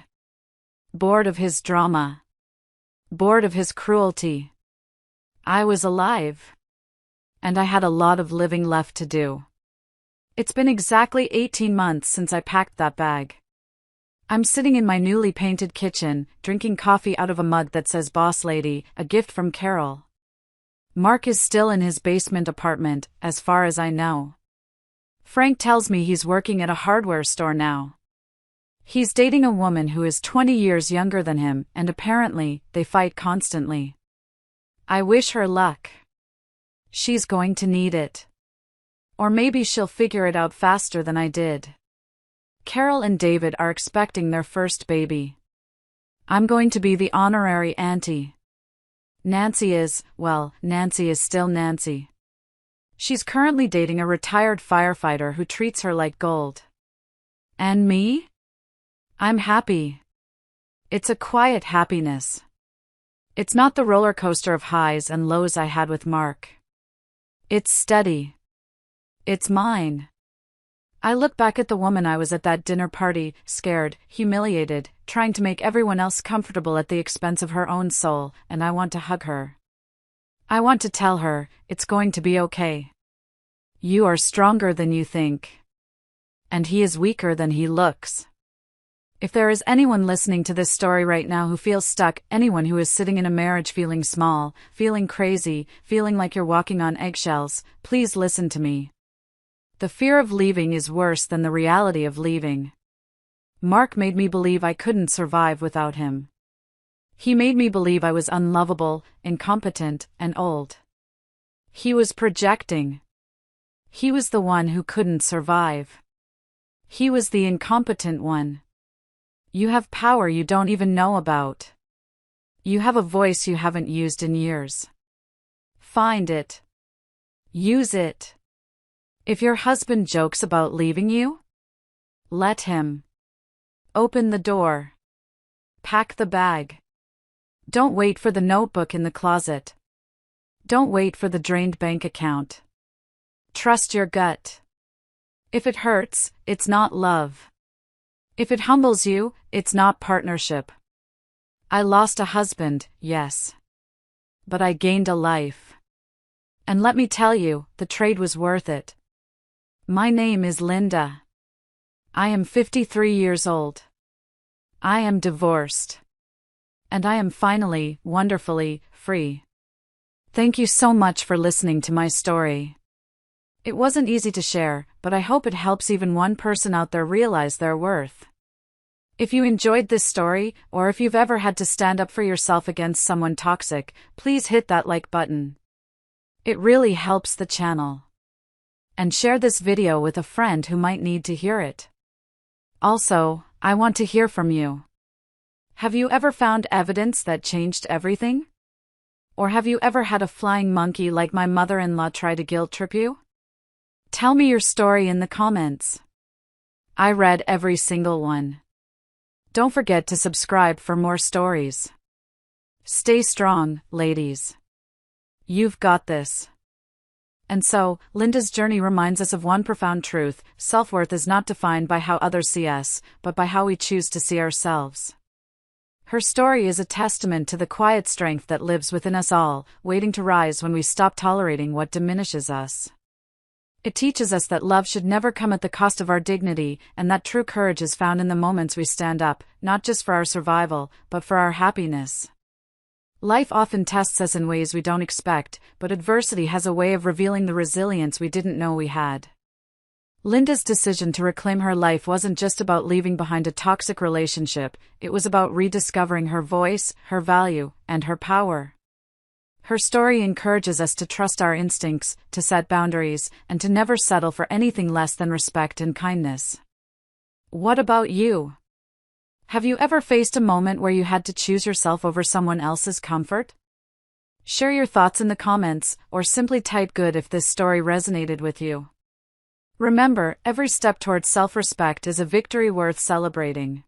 Bored of his drama. Bored of his cruelty. I was alive. And I had a lot of living left to do. It's been exactly 18 months since I packed that bag. I'm sitting in my newly painted kitchen, drinking coffee out of a mug that says Boss Lady, a gift from Carol. Mark is still in his basement apartment, as far as I know. Frank tells me he's working at a hardware store now. He's dating a woman who is 20 years younger than him, and apparently, they fight constantly. I wish her luck. She's going to need it. Or maybe she'll figure it out faster than I did. Carol and David are expecting their first baby. I'm going to be the honorary auntie. Nancy is still Nancy. She's currently dating a retired firefighter who treats her like gold. And me? I'm happy. It's a quiet happiness. It's not the roller coaster of highs and lows I had with Mark. It's steady. It's mine. I look back at the woman I was at that dinner party, scared, humiliated, trying to make everyone else comfortable at the expense of her own soul, and I want to hug her. I want to tell her, it's going to be okay. You are stronger than you think. And he is weaker than he looks. If there is anyone listening to this story right now who feels stuck, anyone who is sitting in a marriage feeling small, feeling crazy, feeling like you're walking on eggshells, please listen to me. The fear of leaving is worse than the reality of leaving. Mark made me believe I couldn't survive without him. He made me believe I was unlovable, incompetent, and old. He was projecting. He was the one who couldn't survive. He was the incompetent one. You have power you don't even know about. You have a voice you haven't used in years. Find it. Use it. If your husband jokes about leaving you, let him. Open the door. Pack the bag. Don't wait for the notebook in the closet. Don't wait for the drained bank account. Trust your gut. If it hurts, it's not love. If it humbles you, it's not partnership. I lost a husband, yes. But I gained a life. And let me tell you, the trade was worth it. My name is Linda. I am 53 years old. I am divorced. And I am finally, wonderfully, free. Thank you so much for listening to my story. It wasn't easy to share, but I hope it helps even one person out there realize their worth. If you enjoyed this story, or if you've ever had to stand up for yourself against someone toxic, please hit that like button. It really helps the channel. And share this video with a friend who might need to hear it. Also, I want to hear from you. Have you ever found evidence that changed everything? Or have you ever had a flying monkey like my mother-in-law try to guilt trip you? Tell me your story in the comments. I read every single one. Don't forget to subscribe for more stories. Stay strong, ladies. You've got this. And so, Linda's journey reminds us of one profound truth: self-worth is not defined by how others see us, but by how we choose to see ourselves. Her story is a testament to the quiet strength that lives within us all, waiting to rise when we stop tolerating what diminishes us. It teaches us that love should never come at the cost of our dignity, and that true courage is found in the moments we stand up, not just for our survival, but for our happiness. Life often tests us in ways we don't expect, but adversity has a way of revealing the resilience we didn't know we had. Linda's decision to reclaim her life wasn't just about leaving behind a toxic relationship, it was about rediscovering her voice, her value, and her power. Her story encourages us to trust our instincts, to set boundaries, and to never settle for anything less than respect and kindness. What about you? Have you ever faced a moment where you had to choose yourself over someone else's comfort? Share your thoughts in the comments, or simply type good if this story resonated with you. Remember, every step towards self-respect is a victory worth celebrating.